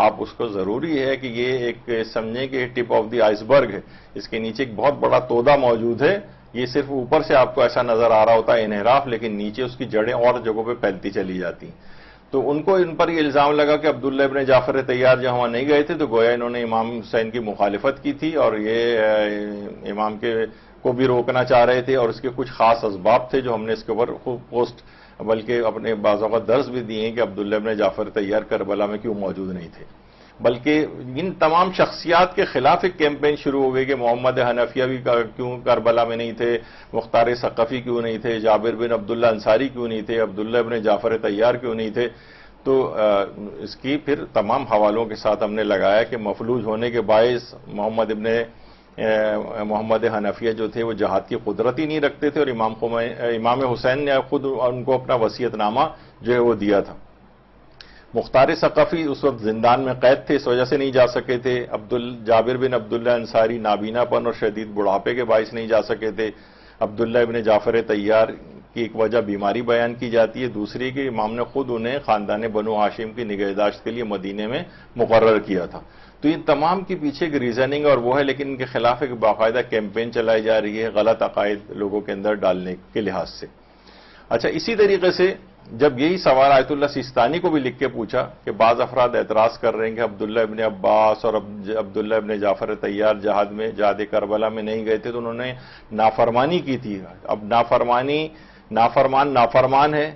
آپ اس کو ضروری ہے کہ یہ ایک سمجھیں کہ ٹپ آف دی آئس برگ ہے، اس کے نیچے ایک بہت بڑا تودا موجود ہے۔ یہ صرف اوپر سے آپ کو ایسا نظر آ رہا ہوتا ہے انحراف، لیکن نیچے اس کی جڑیں اور جگہوں پہ پھیلتی چلی جاتی ہیں۔ تو ان پر یہ الزام لگا کہ عبداللہ ابن جعفر طیار جہاں وہاں نہیں گئے تھے تو گویا انہوں نے امام حسین کی مخالفت کی تھی، اور یہ امام کو بھی روکنا چاہ رہے تھے، اور اس کے کچھ خاص اسباب تھے جو ہم نے اس کے اوپر خوب پوسٹ بلکہ اپنے بعض اوقات درس بھی دیے ہیں کہ عبداللہ ابن جعفر طیار کربلا میں کیوں موجود نہیں تھے۔ بلکہ ان تمام شخصیات کے خلاف ایک کیمپین شروع ہو گئی کہ محمد حنفیہ بھی کیوں کربلا میں نہیں تھے، مختار ثقفی کیوں نہیں تھے، جابر بن عبداللہ انصاری کیوں نہیں تھے، عبداللہ ابن جعفر طیار کیوں نہیں تھے۔ تو اس کی پھر تمام حوالوں کے ساتھ ہم نے لگایا کہ مفلوج ہونے کے باعث محمد حنفیہ جو تھے وہ جہاد کی قدرت ہی نہیں رکھتے تھے، اور امام حسین نے خود ان کو اپنا وصیت نامہ جو ہے وہ دیا تھا۔ مختار ثقفی اس وقت زندان میں قید تھے، اس وجہ سے نہیں جا سکے تھے۔ جابر بن عبداللہ انصاری نابینا پن اور شدید بڑھاپے کے باعث نہیں جا سکے تھے۔ عبداللہ ابن جعفر طیار کی ایک وجہ بیماری بیان کی جاتی ہے، دوسری کہ امام نے خود انہیں خاندان بنو ہاشم کی نگہداشت کے لیے مدینے میں مقرر کیا تھا۔ تو ان تمام کے پیچھے ایک ریزننگ اور وہ ہے، لیکن ان کے خلاف ایک باقاعدہ کیمپین چلائی جا رہی ہے غلط عقائد لوگوں کے اندر ڈالنے کے لحاظ سے۔ اچھا، اسی طریقے سے جب یہی سوال آیت اللہ سیستانی کو بھی لکھ کے پوچھا کہ بعض افراد اعتراض کر رہے ہیں کہ عبداللہ ابن عباس اور عبداللہ ابن جعفر طیار جہاد کربلا میں نہیں گئے تھے تو انہوں نے نافرمانی کی تھی۔ اب نافرمان ہے،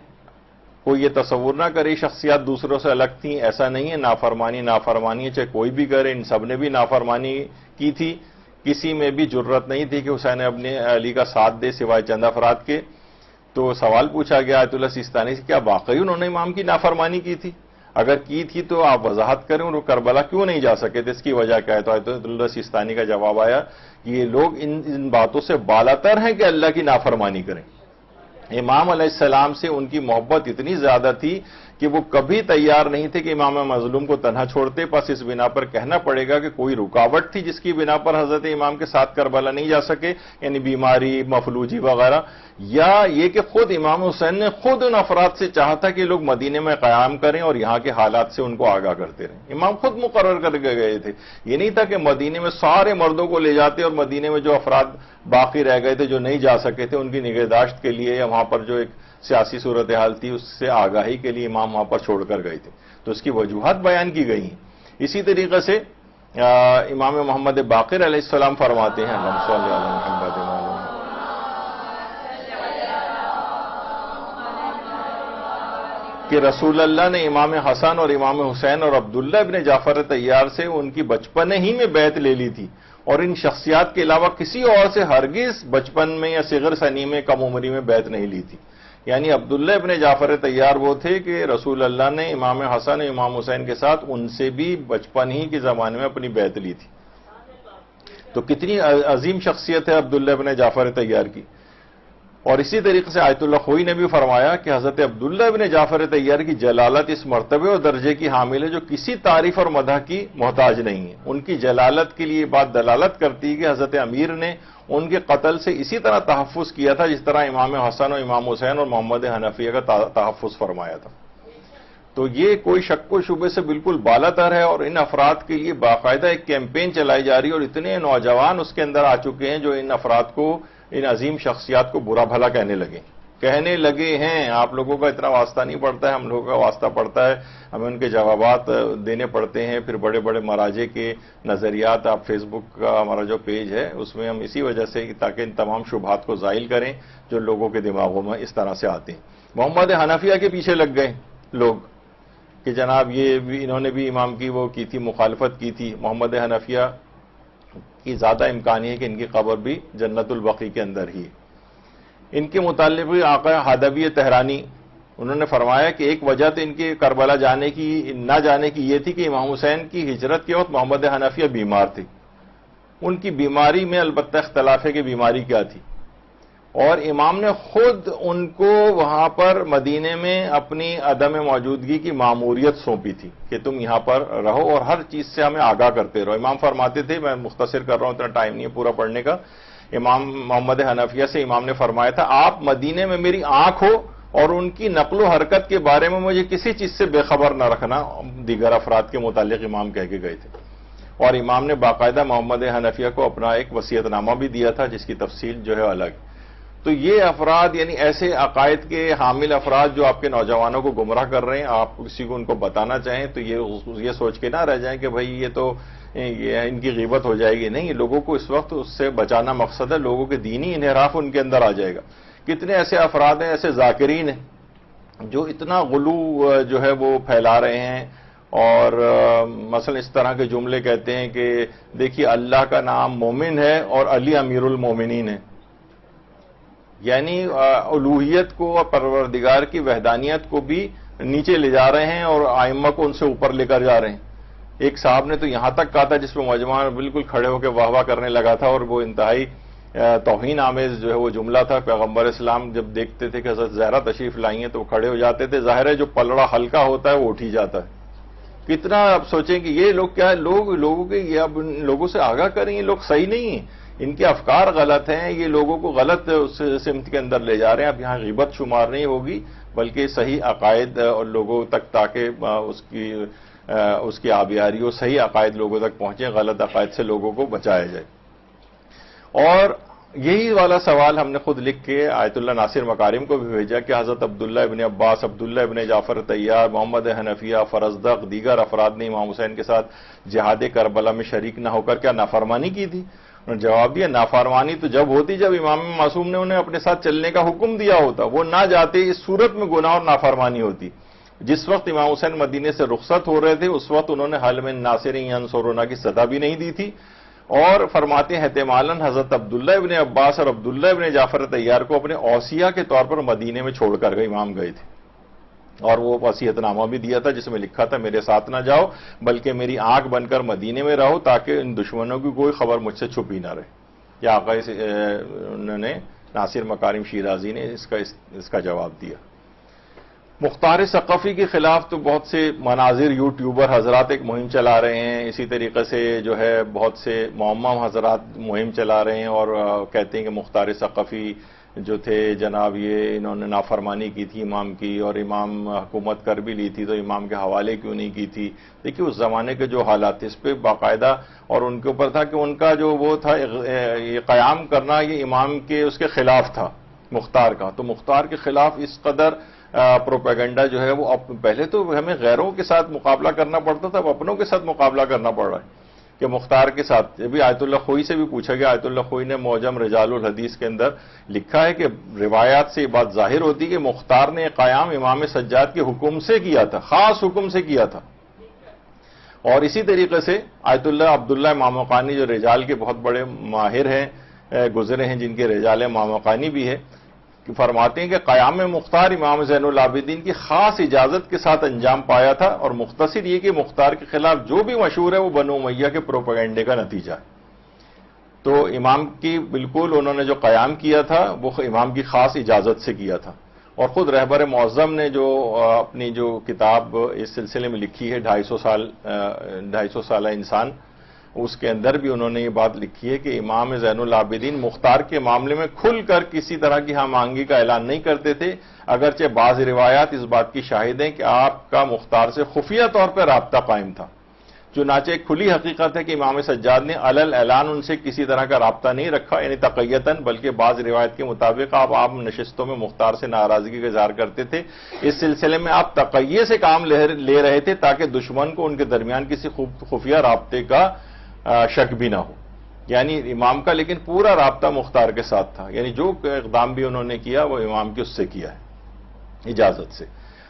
کوئی یہ تصور نہ کرے شخصیات دوسروں سے الگ تھیں، ایسا نہیں ہے۔ نافرمانی ہے، چاہے کوئی بھی کرے، ان سب نے بھی نافرمانی کی تھی، کسی میں بھی جرت نہیں تھی کہ حسین ابن علی کا ساتھ دے سوائے چند افراد کے۔ تو سوال پوچھا گیا آیت اللہ سیستانی سے، کیا واقعی انہوں نے امام کی نافرمانی کی تھی؟ اگر کی تھی تو آپ وضاحت کریں، اور وہ کربلا کیوں نہیں جا سکے تھے، اس کی وجہ کیا ہے؟ تو آیت اللہ سیستانی کا جواب آیا کہ یہ لوگ ان باتوں سے بالاتر ہیں کہ اللہ کی نافرمانی کریں۔ امام علیہ السلام سے ان کی محبت اتنی زیادہ تھی کہ وہ کبھی تیار نہیں تھے کہ امام مظلوم کو تنہا چھوڑتے۔ پس اس بنا پر کہنا پڑے گا کہ کوئی رکاوٹ تھی جس کی بنا پر حضرت امام کے ساتھ کربلا نہیں جا سکے، یعنی بیماری، مفلوجی وغیرہ، یا یہ کہ خود امام حسین نے خود ان افراد سے چاہا تھا کہ لوگ مدینے میں قیام کریں اور یہاں کے حالات سے ان کو آگاہ کرتے رہیں۔ امام خود مقرر کر کے گئے تھے، یہ نہیں تھا کہ مدینے میں سارے مردوں کو لے جاتے اور مدینے میں جو افراد باقی رہ گئے تھے جو نہیں جا سکے تھے ان کی نگہداشت کے لیے، یا وہاں پر جو ایک سیاسی صورتحال تھی اس سے آگاہی کے لیے امام وہاں پر چھوڑ کر گئے تھے۔ تو اس کی وجوہات بیان کی گئی ہیں۔ اسی طریقے سے امام محمد باقر علیہ السلام فرماتے ہیں کہ رسول اللہ نے امام حسن اور امام حسین اور عبداللہ ابن جعفر طیار سے ان کی بچپن ہی میں بیعت لے لی تھی، اور ان شخصیات کے علاوہ کسی اور سے ہرگز بچپن میں یا صغر سنی میں کم عمری میں بیعت نہیں لی تھی۔ یعنی عبداللہ ابن جعفر طیار وہ تھے کہ رسول اللہ نے امام حسن اور امام حسین کے ساتھ ان سے بھی بچپن ہی کے زمانے میں اپنی بیعت لی تھی۔ تو کتنی عظیم شخصیت ہے عبداللہ ابن جعفر طیار کی۔ اور اسی طریقے سے آیت اللہ خوئی نے بھی فرمایا کہ حضرت عبداللہ ابن جعفر طیار کی جلالت اس مرتبے اور درجے کی حامل ہے جو کسی تعریف اور مدح کی محتاج نہیں ہے۔ ان کی جلالت کے لیے بات دلالت کرتی ہے کہ حضرت امیر نے ان کے قتل سے اسی طرح تحفظ کیا تھا جس طرح امام حسن اور امام حسین اور محمد حنفیہ کا تحفظ فرمایا تھا۔ تو یہ کوئی شک و شبے سے بالکل بالاتر ہے، اور ان افراد کے لیے باقاعدہ ایک کیمپین چلائی جا رہی ہے، اور اتنے نوجوان اس کے اندر آ چکے ہیں جو ان افراد کو، ان عظیم شخصیات کو برا بھلا کہنے لگے ہیں۔ آپ لوگوں کا اتنا واسطہ نہیں پڑتا ہے، ہم لوگوں کا واسطہ پڑتا ہے، ہمیں ان کے جوابات دینے پڑتے ہیں۔ پھر بڑے بڑے مراجع کے نظریات، آپ فیس بک کا ہمارا جو پیج ہے اس میں ہم اسی وجہ سے تاکہ ان تمام شبہات کو زائل کریں جو لوگوں کے دماغوں میں اس طرح سے آتے ہیں۔ محمد حنفیہ کے پیچھے لگ گئے لوگ کہ جناب یہ بھی انہوں نے بھی امام کی وہ کی تھی، مخالفت کی تھی۔ محمد حنفیہ کی زیادہ امکان ہے کہ ان کی قبر بھی جنت البقیع کے اندر ہی ہے۔ ان کے متعلق بھی آقا حدبی تہرانی انہوں نے فرمایا کہ ایک وجہ تو ان کے کربلا نہ جانے کی یہ تھی کہ امام حسین کی ہجرت کے وقت محمد حنفیہ بیمار تھے۔ ان کی بیماری میں البتہ اختلاف ہے کہ بیماری کیا تھی، اور امام نے خود ان کو وہاں پر مدینے میں اپنی عدم موجودگی کی ماموریت سونپی تھی کہ تم یہاں پر رہو اور ہر چیز سے ہمیں آگاہ کرتے رہو۔ امام فرماتے تھے، میں مختصر کر رہا ہوں، اتنا ٹائم نہیں ہے پورا پڑھنے کا، امام محمد حنفیہ سے امام نے فرمایا تھا آپ مدینے میں میری آنکھ ہو اور ان کی نقل و حرکت کے بارے میں مجھے کسی چیز سے بے خبر نہ رکھنا۔ دیگر افراد کے متعلق امام کہہ کے گئے تھے، اور امام نے باقاعدہ محمد حنفیہ کو اپنا ایک وصیت نامہ بھی دیا تھا جس کی تفصیل جو ہے الگ۔ تو یہ افراد یعنی ایسے عقائد کے حامل افراد جو آپ کے نوجوانوں کو گمراہ کر رہے ہیں، آپ کسی کو ان کو بتانا چاہیں تو یہ سوچ کے نہ رہ جائیں کہ بھائی یہ تو ان کی غیبت ہو جائے گی۔ نہیں، لوگوں کو اس وقت اس سے بچانا مقصد ہے، لوگوں کے دینی انحراف ان کے اندر آ جائے گا۔ کتنے ایسے افراد ہیں، ایسے ذاکرین ہیں جو اتنا غلو جو ہے وہ پھیلا رہے ہیں، اور مثلا اس طرح کے جملے کہتے ہیں کہ دیکھیے اللہ کا نام مومن ہے اور علی امیر المومنین ہے، یعنی الوہیت کو اور پروردگار کی وحدانیت کو بھی نیچے لے جا رہے ہیں اور ائمہ کو ان سے اوپر لے کر جا رہے ہیں. ایک صاحب نے تو یہاں تک کہا تھا جس پہ مجمع بالکل کھڑے ہو کے واہ واہ کرنے لگا تھا، اور وہ انتہائی توہین آمیز جو ہے وہ جملہ تھا. پیغمبر اسلام جب دیکھتے تھے کہ حضرت زہرا تشریف لائی ہیں تو وہ کھڑے ہو جاتے تھے. ظاہر ہے جو پلڑا ہلکا ہوتا ہے وہ اٹھ ہی جاتا ہے. کتنا آپ سوچیں کہ یہ لوگ کیا ہے، لوگوں کے یہ اب لوگوں سے آگاہ کریں، یہ لوگ صحیح نہیں ہیں، ان کے افکار غلط ہیں، یہ لوگوں کو غلط سمت کے اندر لے جا رہے ہیں. اب یہاں غیبت شمار نہیں ہوگی بلکہ صحیح عقائد اور لوگوں تک، تاکہ اس کی آبیاری ہو، صحیح عقائد لوگوں تک پہنچیں، غلط عقائد سے لوگوں کو بچایا جائے. اور یہی والا سوال ہم نے خود لکھ کے آیت اللہ ناصر مکارم کو بھی بھیجا کہ حضرت عبداللہ ابن عباس، عبداللہ ابن جعفر طیار، محمد حنفیہ، فرزدق، دیگر افراد نے امام حسین کے ساتھ جہاد کربلا میں شریک نہ ہو کر کیا نافرمانی کی تھی؟ انہوں نے جواب دیا نافرمانی تو جب ہوتی جب امام معصوم نے انہیں اپنے ساتھ چلنے کا حکم دیا ہوتا، وہ نہ جاتے، اس صورت میں گناہ اور نافرمانی ہوتی. جس وقت امام حسین مدینے سے رخصت ہو رہے تھے اس وقت انہوں نے حل من ناصرین ینصرنا کی صدا بھی نہیں دی تھی. اور فرماتے ہیں احتمالاً حضرت عبداللہ ابن عباس اور عبداللہ ابن جعفر طیار کو اپنے اوصیہ کے طور پر مدینے میں چھوڑ کر امام گئے تھے، اور وہ وصیت نامہ بھی دیا تھا جس میں لکھا تھا میرے ساتھ نہ جاؤ بلکہ میری آنکھ بن کر مدینے میں رہو تاکہ ان دشمنوں کی کوئی خبر مجھ سے چھپی نہ رہے. یا آقا انہوں نے ناصر مکارم شیرازی نے اس کا جواب دیا. مختار ثقفی کے خلاف تو بہت سے مناظر یوٹیوبر حضرات ایک مہم چلا رہے ہیں، اسی طریقے سے جو ہے بہت سے معمم حضرات مہم چلا رہے ہیں اور کہتے ہیں کہ مختار ثقفی جو تھے جناب یہ انہوں نے نافرمانی کی تھی امام کی، اور امام حکومت کر بھی لی تھی تو امام کے حوالے کیوں نہیں کی تھی. دیکھیے اس زمانے کے جو حالات تھے اس پہ باقاعدہ اور ان کے اوپر تھا کہ ان کا جو وہ تھا یہ قیام کرنا یہ امام کے اس کے خلاف تھا مختار کا. تو مختار کے خلاف اس قدر پروپیگنڈا جو ہے وہ پہلے تو ہمیں غیروں کے ساتھ مقابلہ کرنا پڑتا تھا، اب اپنوں کے ساتھ مقابلہ کرنا پڑ رہا ہے کہ مختار کے ساتھ. ابھی آیت اللہ خوئی سے بھی پوچھا گیا، آیت اللہ خوئی نے معجم رجال الحدیث کے اندر لکھا ہے کہ روایات سے یہ بات ظاہر ہوتی کہ مختار نے قیام امام سجاد کے حکم سے کیا تھا، خاص حکم سے کیا تھا. اور اسی طریقے سے آیت اللہ عبداللہ ماموقانی جو رجال کے بہت بڑے ماہر ہیں گزرے ہیں، جن کے رجال ماموقانی بھی ہے، فرماتے ہیں کہ قیام مختار امام زین العابدین کی خاص اجازت کے ساتھ انجام پایا تھا، اور مختصر یہ کہ مختار کے خلاف جو بھی مشہور ہے وہ بنو امیہ کے پروپیگنڈے کا نتیجہ ہے. تو امام کی بالکل انہوں نے جو قیام کیا تھا وہ امام کی خاص اجازت سے کیا تھا. اور خود رہبر معظم نے جو اپنی جو کتاب اس سلسلے میں لکھی ہے 250 سالہ انسان، اس کے اندر بھی انہوں نے یہ بات لکھی ہے کہ امام زین العابدین مختار کے معاملے میں کھل کر کسی طرح کی ہم آہنگی کا اعلان نہیں کرتے تھے، اگرچہ بعض روایات اس بات کی شاہد ہیں کہ آپ کا مختار سے خفیہ طور پر رابطہ قائم تھا. چنانچہ ایک کھلی حقیقت ہے کہ امام سجاد نے علل اعلان ان سے کسی طرح کا رابطہ نہیں رکھا، یعنی تقیتاً، بلکہ بعض روایت کے مطابق آپ عام نشستوں میں مختار سے ناراضگی کا اظہار کرتے تھے. اس سلسلے میں آپ تقیے سے کام لے رہے تھے تاکہ دشمن کو ان کے درمیان کسی خفیہ رابطے کا شک بھی نہ ہو. یعنی امام کا لیکن پورا رابطہ مختار کے ساتھ تھا، یعنی جو اقدام بھی انہوں نے کیا وہ امام کی اس سے کیا ہے اجازت سے.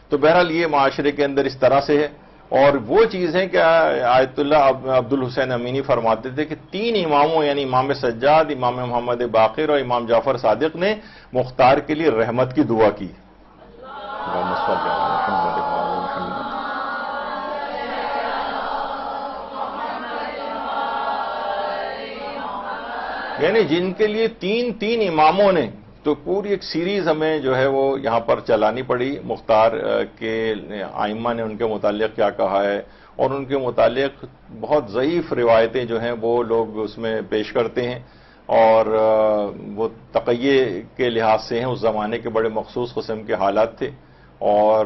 تو بہرحال یہ معاشرے کے اندر اس طرح سے ہے. اور وہ چیز ہے کہ آیت اللہ عبد الحسین امینی فرماتے تھے کہ 3 اماموں یعنی امام سجاد، امام محمد باقر اور امام جعفر صادق نے مختار کے لیے رحمت کی دعا کی. یعنی جن کے لیے 3 اماموں نے، تو پوری ایک سیریز ہمیں جو ہے وہ یہاں پر چلانی پڑی. مختار کے ائمہ نے ان کے متعلق کیا کہا ہے، اور ان کے متعلق بہت ضعیف روایتیں جو ہیں وہ لوگ اس میں پیش کرتے ہیں، اور وہ تقیے کے لحاظ سے ہیں. اس زمانے کے بڑے مخصوص قسم کے حالات تھے، اور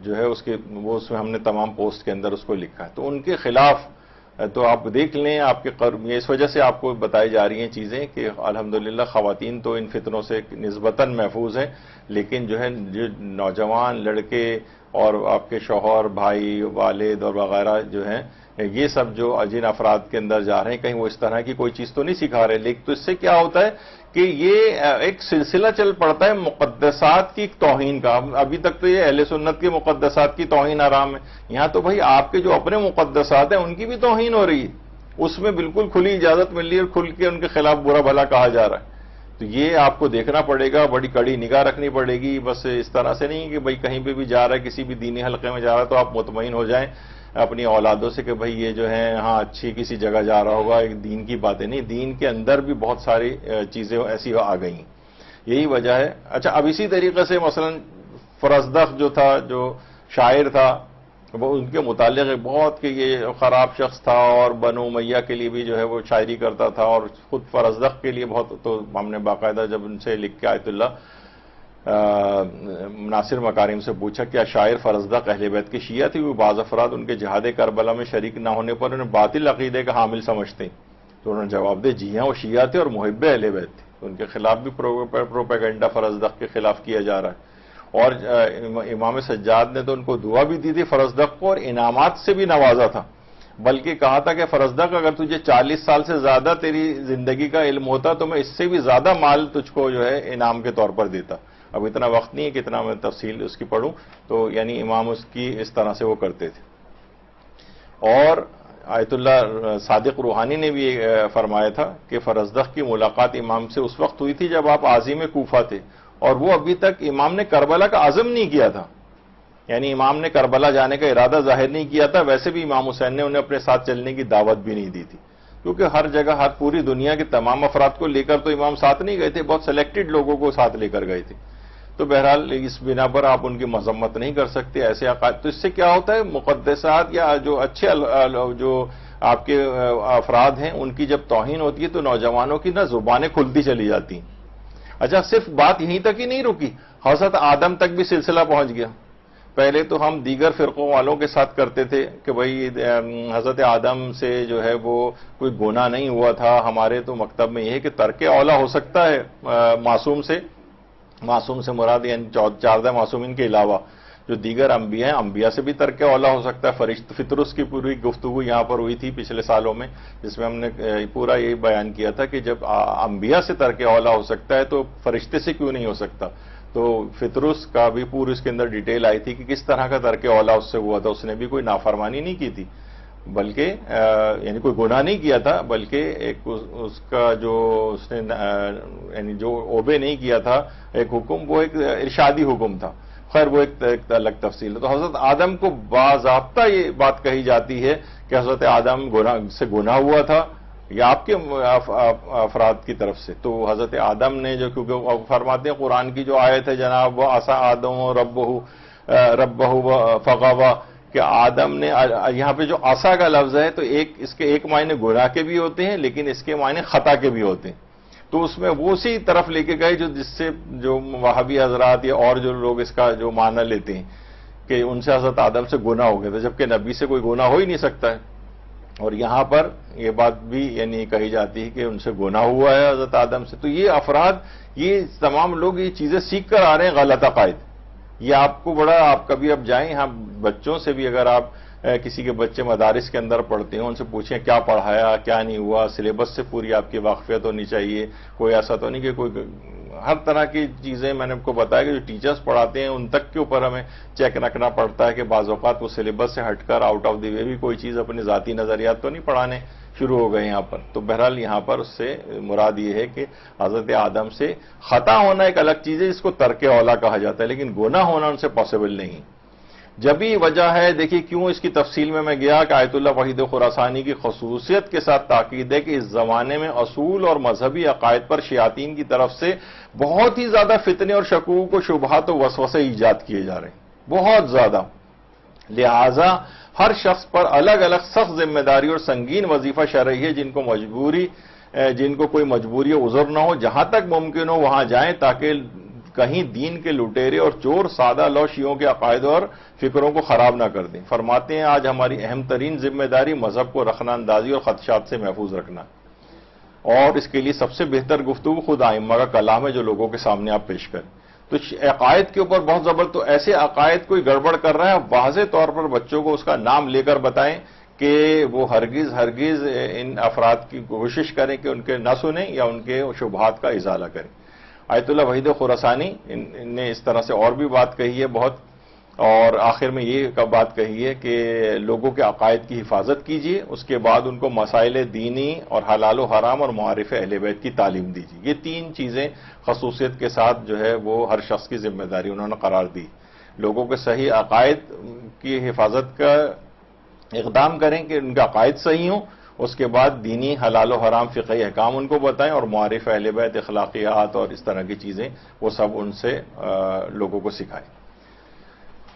جو ہے اس میں ہم نے تمام پوسٹ کے اندر اس کو لکھا ہے. تو ان کے خلاف تو آپ دیکھ لیں، آپ کے قرب اس وجہ سے آپ کو بتائی جا رہی ہیں چیزیں کہ الحمدللہ خواتین تو ان فتنوں سے نسبتاً محفوظ ہیں، لیکن جو ہے جو نوجوان لڑکے اور آپ کے شوہر، بھائی، والد اور وغیرہ جو ہیں، یہ سب جو جن افراد کے اندر جا رہے ہیں کہیں وہ اس طرح کی کوئی چیز تو نہیں سکھا رہے. لیکن تو اس سے کیا ہوتا ہے کہ یہ ایک سلسلہ چل پڑتا ہے مقدسات کی توہین کا. ابھی تک تو یہ اہل سنت کے مقدسات کی توہین حرام ہے، یہاں تو بھائی آپ کے جو اپنے مقدسات ہیں ان کی بھی توہین ہو رہی ہے. اس میں بالکل کھلی اجازت مل رہی ہے اور کھل کے ان کے خلاف برا بھلا کہا جا رہا ہے. تو یہ آپ کو دیکھنا پڑے گا، بڑی کڑی نگاہ رکھنی پڑے گی. بس اس طرح سے نہیں کہ بھئی کہیں پہ بھی جا رہا ہے، کسی بھی دینی حلقے میں جا رہا ہے تو آپ مطمئن ہو جائیں اپنی اولادوں سے کہ بھئی یہ جو ہے ہاں اچھی کسی جگہ جا رہا ہوگا. ایک دین کی باتیں نہیں، دین کے اندر بھی بہت ساری چیزیں ایسی آ گئی. یہی وجہ ہے. اچھا، اب اسی طریقے سے مثلا فرزدق جو تھا، جو شاعر تھا، وہ ان کے متعلق بہت کہ یہ خراب شخص تھا اور بنو امیہ کے لیے بھی جو ہے وہ شاعری کرتا تھا، اور خود فرزدق کے لیے بہت. تو ہم نے باقاعدہ جب ان سے لکھ کے آیت اللہ ناصر مکارم سے پوچھا کیا شاعر فرزدق اہل بیت کے شیعہ تھی؟ وہ بعض افراد ان کے جہاد کربلا میں شریک نہ ہونے پر انہیں باطل عقیدے کا حامل سمجھتے ہیں. تو انہوں نے جواب دے جی ہاں وہ شیعہ تھے اور محب اہل بیت تھے. ان کے خلاف بھی پروپیگنڈا فرزدق کے خلاف کیا جا رہا ہے. اور امام سجاد نے تو ان کو دعا بھی دی تھی فرزدق کو، اور انعامات سے بھی نوازا تھا. بلکہ کہا تھا کہ فرزدق اگر تجھے 40 سال سے زیادہ تیری زندگی کا علم ہوتا تو میں اس سے بھی زیادہ مال تجھ کو جو ہے انعام کے طور پر دیتا. اب اتنا وقت نہیں ہے کہ اتنا میں تفصیل اس کی پڑھوں. تو یعنی امام اس کی اس طرح سے وہ کرتے تھے. اور آیت اللہ صادق روحانی نے بھی فرمایا تھا کہ فرزدق کی ملاقات امام سے اس وقت ہوئی تھی جب آپ عازم کوفہ تھے، اور وہ ابھی تک امام نے کربلا کا عزم نہیں کیا تھا. یعنی امام نے کربلا جانے کا ارادہ ظاہر نہیں کیا تھا. ویسے بھی امام حسین نے انہیں اپنے ساتھ چلنے کی دعوت بھی نہیں دی تھی، کیونکہ ہر جگہ ہر پوری دنیا کے تمام افراد کو لے کر تو امام ساتھ نہیں گئے تھے، بہت سلیکٹڈ لوگوں کو ساتھ لے کر گئے تھے. تو بہرحال اس بنا پر آپ ان کی مذمت نہیں کر سکتے ایسے عقائد. تو اس سے کیا ہوتا ہے، مقدسات یا جو اچھے جو آپ کے افراد ہیں ان کی جب توہین ہوتی ہے تو نوجوانوں کی نا زبانیں کھلتی چلی جاتی ہیں. اچھا، صرف بات یہیں تک ہی نہیں رکی، حضرت آدم تک بھی سلسلہ پہنچ گیا. پہلے تو ہم دیگر فرقوں والوں کے ساتھ کرتے تھے کہ بھئی حضرت آدم سے جو ہے وہ کوئی گناہ نہیں ہوا تھا. ہمارے تو مکتب میں یہ ہے کہ ترک اولا ہو سکتا ہے معصوم سے مراد یعنی 14 معصومین کے علاوہ جو دیگر انبیاء ہیں، انبیاء سے بھی ترک اولا ہو سکتا ہے. فطرس کی پوری گفتگو یہاں پر ہوئی تھی پچھلے سالوں میں، جس میں ہم نے پورا یہی بیان کیا تھا کہ جب انبیاء سے ترک اولا ہو سکتا ہے تو فرشتے سے کیوں نہیں ہو سکتا. تو فطرس کا بھی پوری اس کے اندر ڈیٹیل آئی تھی کہ کس طرح کا ترک اولا اس سے ہوا تھا. اس نے بھی کوئی نافرمانی نہیں کی تھی، بلکہ یعنی کوئی گناہ نہیں کیا تھا، بلکہ ایک اس کا جو اس نے یعنی جو اوبے نہیں کیا تھا ایک حکم، وہ ایک ارشادی حکم تھا. خیر وہ ایک الگ تفصیل ہے. تو حضرت آدم کو باضابطہ یہ بات کہی جاتی ہے کہ حضرت آدم سے گناہ ہوا تھا یا آپ کے افراد کی طرف سے. تو حضرت آدم نے جو، کیونکہ فرماتے ہیں قرآن کی جو آیت ہے جناب وہ عصا آدم ربہ فغوا، کہ آدم نے، یہاں پہ جو عصا کا لفظ ہے تو اس کے ایک معنی گناہ کے بھی ہوتے ہیں لیکن اس کے معنی خطا کے بھی ہوتے ہیں. تو اس میں وہ اسی طرف لے کے گئے جس سے جو وہابی حضرات یا اور جو لوگ اس کا جو معنی لیتے ہیں کہ ان سے حضرت آدم سے گناہ ہو گیا تھا، جبکہ نبی سے کوئی گناہ ہو ہی نہیں سکتا ہے. اور یہاں پر یہ بات بھی یعنی کہی جاتی ہے کہ ان سے گناہ ہوا ہے حضرت آدم سے. تو یہ افراد، یہ تمام لوگ یہ چیزیں سیکھ کر آ رہے ہیں غلط عقائد. یہ آپ کو بڑا، آپ کبھی اب جائیں یہاں بچوں سے بھی، اگر آپ کسی کے بچے مدارس کے اندر پڑھتے ہیں ان سے پوچھیں کیا پڑھایا کیا نہیں ہوا، سلیبس سے پوری آپ کی واقفیت ہونی چاہیے. کوئی ایسا تو نہیں کہ کوئی ہر طرح کی چیزیں میں نے آپ کو بتایا کہ جو ٹیچرز پڑھاتے ہیں ان تک کے اوپر ہمیں چیک رکھنا پڑتا ہے کہ بعض اوقات وہ سلیبس سے ہٹ کر آؤٹ آف دی وے بھی کوئی چیز اپنے ذاتی نظریات تو نہیں پڑھانے شروع ہو گئے یہاں پر. تو بہرحال یہاں پر اس سے مراد یہ ہے کہ حضرت آدم سے خطا ہونا ایک الگ چیز ہے جس کو ترک اولا کہا جاتا ہے، لیکن گناہ ہونا ان سے پاسبل نہیں. جبھی وجہ ہے، دیکھیے کیوں اس کی تفصیل میں گیا کہ آیت اللہ وحید خراسانی کی خصوصیت کے ساتھ تاکید ہے کہ اس زمانے میں اصول اور مذہبی عقائد پر شیاطین کی طرف سے بہت ہی زیادہ فتنے اور شکوک و شبہات و وسوسے ایجاد کیے جا رہے ہیں، بہت زیادہ. لہذا ہر شخص پر الگ الگ سخت ذمہ داری اور سنگین وظیفہ شرعی ہے جن کو کوئی مجبوری عذر نہ ہو، جہاں تک ممکن ہو وہاں جائیں تاکہ کہیں دین کے لٹیرے اور چور سادہ لو شیعوں کے عقائد اور فکروں کو خراب نہ کر دیں. فرماتے ہیں آج ہماری اہم ترین ذمہ داری مذہب کو رخنہ اندازی اور خدشات سے محفوظ رکھنا، اور اس کے لیے سب سے بہتر گفتگو خود ائمہ کا کلام ہے جو لوگوں کے سامنے آپ پیش کریں. تو عقائد کے اوپر بہت زبردست، تو ایسے عقائد کوئی گڑبڑ کر رہا ہے واضح طور پر بچوں کو اس کا نام لے کر بتائیں کہ وہ ہرگز ان افراد کی کوشش کریں کہ ان کے نہ سنیں یا ان کے شبہات کا ازالہ کریں. آیت اللہ وحید خراسانی نے اس طرح سے اور بھی بات کہی ہے بہت. اور آخر میں یہ بات کہی ہے کہ لوگوں کے عقائد کی حفاظت کیجیے، اس کے بعد ان کو مسائل دینی اور حلال و حرام اور معارف اہل بیت کی تعلیم دیجیے۔ یہ تین چیزیں خصوصیت کے ساتھ جو ہے وہ ہر شخص کی ذمہ داری انہوں نے قرار دی۔ لوگوں کے صحیح عقائد کی حفاظت کا اقدام کریں کہ ان کے عقائد صحیح ہوں، اس کے بعد دینی حلال و حرام فقہی احکام ان کو بتائیں، اور معارف اہل بیت، اخلاقیات اور اس طرح کی چیزیں وہ سب ان سے لوگوں کو سکھائیں۔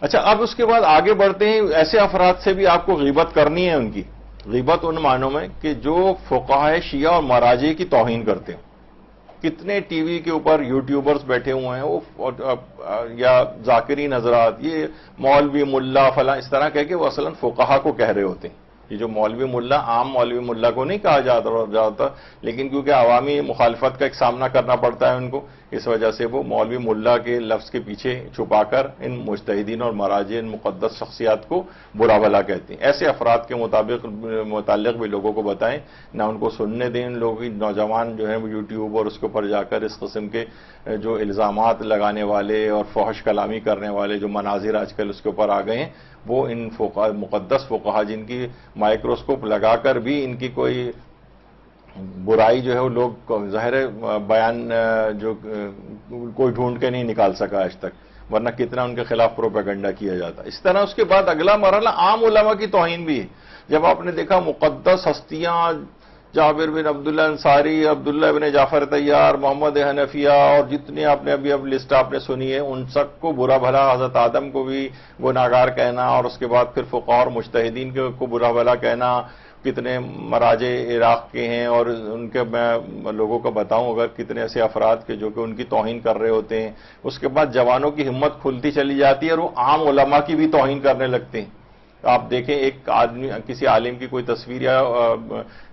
اچھا، اب اس کے بعد آگے بڑھتے ہیں۔ ایسے افراد سے بھی آپ کو غیبت کرنی ہے، ان کی غیبت ان معنوں میں کہ جو فقہائے شیعہ اور مراجع کی توہین کرتے ہیں۔ کتنے ٹی وی کے اوپر یوٹیوبرز بیٹھے ہوئے ہیں یا ذاکرین حضرات، یہ مولوی ملا فلاں اس طرح کہہ کے وہ اصلاً فقہا کو کہہ رہے ہوتے ہیں۔ یہ جو مولوی ملا، عام مولوی ملا کو نہیں کہا جاتا، لیکن کیونکہ عوامی مخالفت کا ایک سامنا کرنا پڑتا ہے ان کو، اس وجہ سے وہ مولوی ملا کے لفظ کے پیچھے چھپا کر ان مجتہدین اور مراجع، ان مقدس شخصیات کو برا بھلا کہتے ہیں۔ ایسے افراد کے متعلق بھی لوگوں کو بتائیں، نہ ان کو سننے دیں۔ ان لوگوں کی نوجوان جو ہیں وہ یوٹیوب اور اس کے اوپر جا کر اس قسم کے جو الزامات لگانے والے اور فحش کلامی کرنے والے جو مناظر آج کل اس کے اوپر آ گئے ہیں، وہ ان مقدس فقہا جن کی مائکروسکوپ لگا کر بھی ان کی کوئی برائی جو ہے وہ لوگ ظاہر بیان جو کوئی ڈھونڈ کے نہیں نکال سکا آج تک، ورنہ کتنا ان کے خلاف پروپیگنڈا کیا جاتا۔ اس طرح اس کے بعد اگلا مرحلہ عام علماء کی توہین بھی ہے۔ جب آپ نے دیکھا مقدس ہستیاں جابر بن عبداللہ انصاری، عبداللہ بن جعفر طیار، محمد حنفیہ اور جتنے آپ نے ابھی لسٹ آپ نے سنی ہے، ان سب کو برا بھلا، حضرت آدم کو بھی گناہگار کہنا، اور اس کے بعد پھر فقہاء اور مجتہدین کو برا بھلا کہنا۔ کتنے مراجع عراق کے ہیں، اور ان کے میں لوگوں کو بتاؤں اگر کتنے ایسے افراد کے جو کہ ان کی توہین کر رہے ہوتے ہیں۔ اس کے بعد جوانوں کی ہمت کھلتی چلی جاتی ہے اور وہ عام علماء کی بھی توہین کرنے لگتے ہیں۔ آپ دیکھیں ایک آدمی، کسی عالم کی کوئی تصویر یا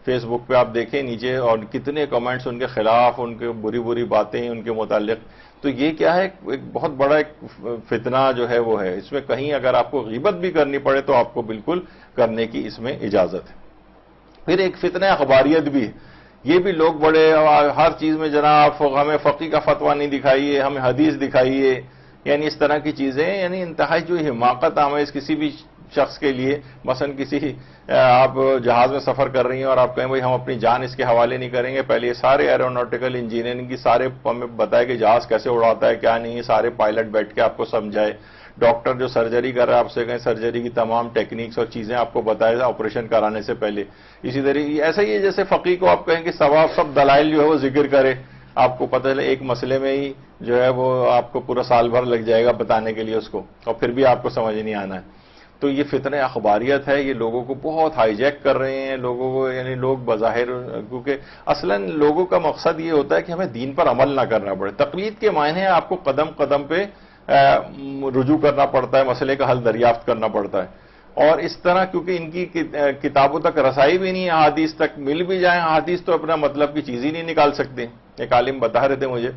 فیس بک پہ آپ دیکھیں نیچے، اور کتنے کمنٹس ان کے خلاف، ان کے بری بری باتیں ان کے متعلق۔ تو یہ کیا ہے، ایک بہت بڑا ایک فتنہ جو ہے وہ ہے۔ اس میں کہیں اگر آپ کو غیبت بھی کرنی پڑے تو آپ کو بالکل کرنے کی اس میں اجازت ہے۔ پھر ایک فتنہ اخباریت بھی ہے۔ یہ بھی لوگ بڑے ہر چیز میں جناب ہمیں فقی کا فتویٰ نہیں دکھائیے، ہمیں حدیث دکھائیے، یعنی اس طرح کی چیزیں، یعنی انتہائی جو حماقت آمیز کسی بھی شخص کے لیے، مثلا کسی آپ جہاز میں سفر کر رہی ہیں اور آپ کہیں بھائی ہم اپنی جان اس کے حوالے نہیں کریں گے، پہلے یہ سارے ایروناٹیکل انجینئرنگ کی سارے ہمیں بتائے کہ جہاز کیسے اڑاتا ہے کیا نہیں، سارے پائلٹ بیٹھ کے آپ کو سمجھائے، ڈاکٹر جو سرجری کر رہا ہے آپ سے کہیں سرجری کی تمام ٹیکنیکس اور چیزیں آپ کو بتائے آپریشن کرانے سے پہلے۔ اسی طرح ایسا ہی ہے جیسے فقی کو آپ کہیں کہ سب دلائل جو ہے وہ ذکر کرے، آپ کو پتہ چلے ایک مسئلے میں ہی جو ہے وہ آپ کو پورا سال بھر لگ جائے گا بتانے کے لیے اس کو، اور پھر بھی آپ کو سمجھ نہیں آنا ہے۔ تو یہ فتنہ اخباریت ہے، یہ لوگوں کو بہت ہائی جیک کر رہے ہیں لوگوں کو، یعنی لوگ بظاہر، کیونکہ اصلاً لوگوں کا مقصد یہ ہوتا ہے کہ ہمیں دین پر عمل نہ کرنا پڑے۔ تقلید کے معنی ہے آپ کو قدم قدم پہ رجوع کرنا پڑتا ہے، مسئلے کا حل دریافت کرنا پڑتا ہے، اور اس طرح کیونکہ ان کی کتابوں تک رسائی بھی نہیں ہے، احادیث تک مل بھی جائیں، احادیث تو اپنا مطلب کی چیز ہی نہیں نکال سکتے۔ ایک عالم بتا رہے تھے مجھے